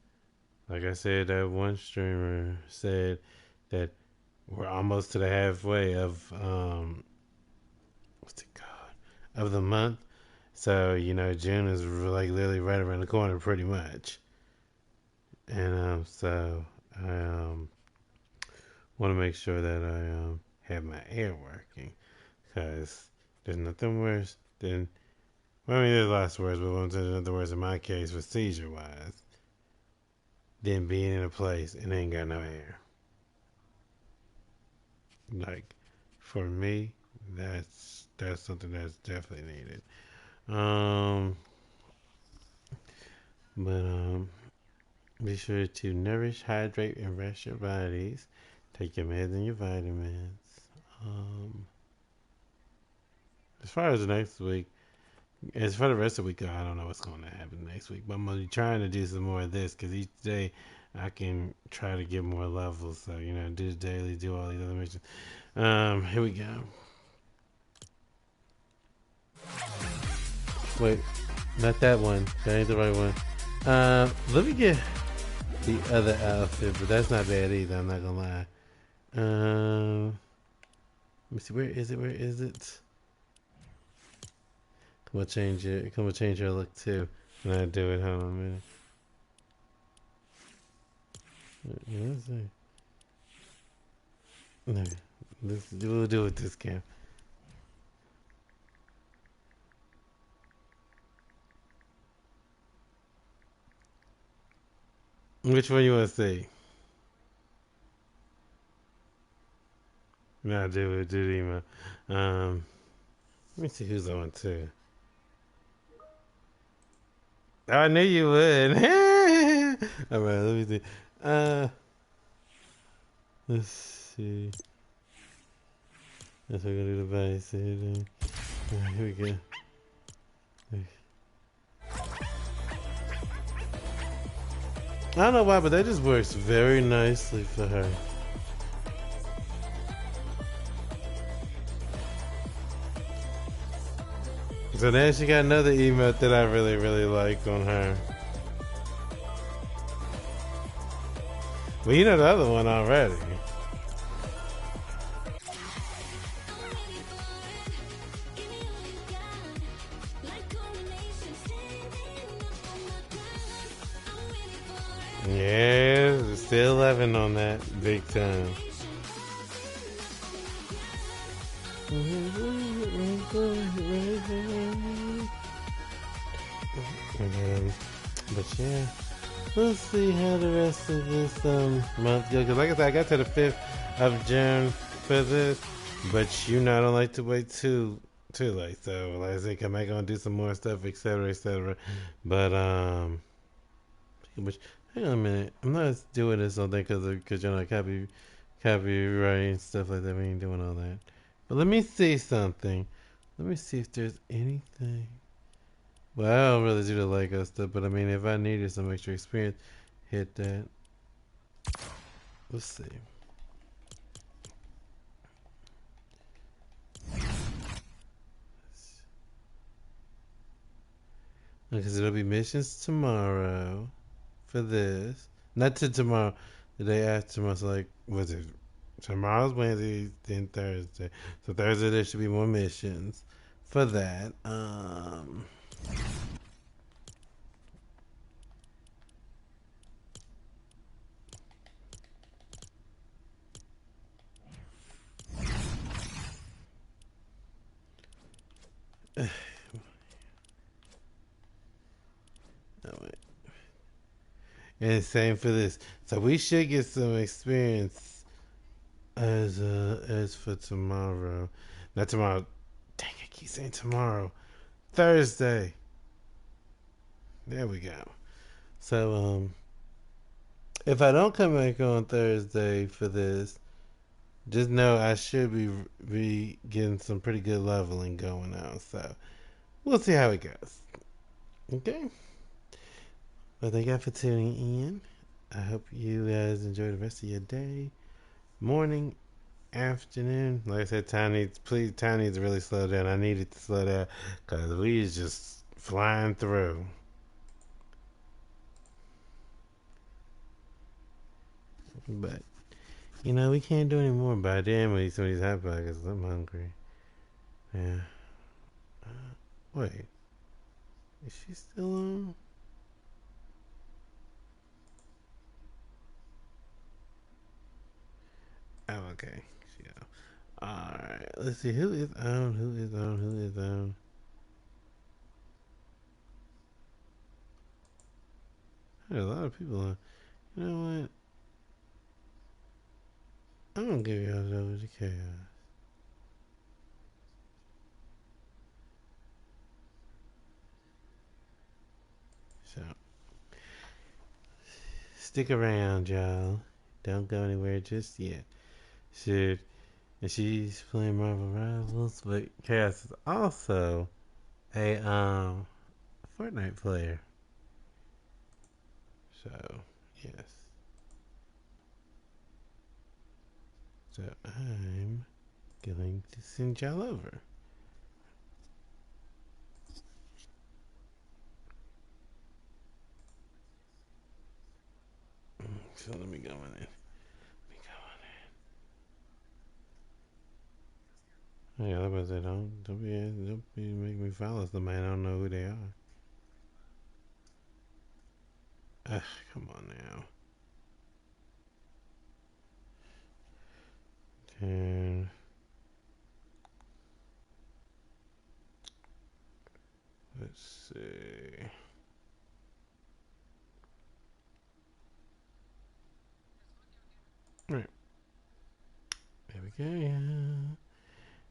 Speaker 1: like I said, that one streamer said that we're almost to the halfway of what's it called of the month. So June is like literally right around the corner, pretty much. And so I want to make sure that I have my air working, because there's nothing worse than, well, I mean, there's lots of words, but there's nothing worse in my case, for seizure wise, than being in a place and ain't got no air. Like, for me, that's something that's definitely needed. Um, but be sure to nourish, hydrate, and rest your bodies. Take your meds and your vitamins. Um, as far as next week, as for the rest of the week, I don't know what's going to happen next week. But I'm going to be trying to do some more of this, because each day I can try to get more levels. So, do the daily, do all these other missions. Here we go. Wait, not that one. That ain't the right one. Let me get the other outfit, but that's not bad either. I'm not gonna lie. Let me see. Where is it? Where is it? Come on, change it. Come on, change your look too. When I do it, hold on a minute. Let's see. No, we'll do it this cam. Which one you want to see? No, do it. Do the email. Let me see who's on too. I knew you would. All right, let me see. Let's see. That's what we're gonna do the base. Alright, here we go. I don't know why, but that just works very nicely for her. So then she got another emote that I really, really like on her. Well, you know the other one already. Yeah, still 11 on that, big time. But yeah, we'll see how the rest of this month goes. Cause like I said, I got to the 5th of June for this, but I don't like to wait too late. So like I said, come back on, do some more stuff, etc., etc. But which hang on a minute, I'm not doing this on thing because you're not copy copyright and stuff like that. We ain't doing all that. But let me see something. Let me see if there's anything. Well, I don't really do the Lego stuff, but I mean, if I needed some extra experience, hit that. Let's see. Because it'll be missions tomorrow for this. Not to tomorrow, the day after tomorrow. So, like, what's it? Tomorrow's Wednesday, then Thursday. So, Thursday, there should be more missions for that. Oh, wait. And same for this. So, we should get some experience as for tomorrow. Not tomorrow. Dang, I keep saying tomorrow. Thursday. There we go. So, if I don't come back on Thursday for this, just know I should be getting some pretty good leveling going on. So we'll see how it goes. Okay. Well, thank you for tuning in. I hope you guys enjoy the rest of your day, morning, afternoon. Like I said, time needs to really slow down. I need it to slow down because we is just flying through. But we can't do any more by damn with some of these hot pockets. I'm hungry. Yeah. Wait, is she still on? Oh, okay. She on. Alright, let's see who is on, who is on, who is on. There's a lot of people on. You know what? I'm gonna give y'all over to chaos. So, stick around, y'all. Don't go anywhere just yet. Should and she's playing Marvel Rivals, but Chaos is also a Fortnite player. So, yes. So I'm going to send y'all over. So let me go in it. Hey, I was about to say, don't be making me follow somebody I don't know who they are. Ugh, come on now. And let's see. All right, there we go. Yeah.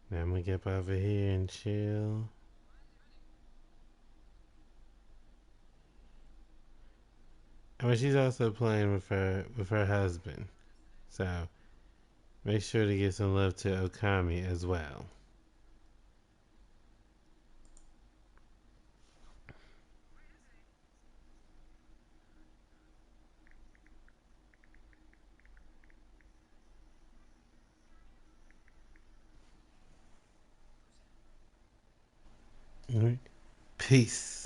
Speaker 1: Now I'm gonna get up over here and chill. I mean, she's also playing with her husband, so make sure to give some love to Okami as well. All right, peace.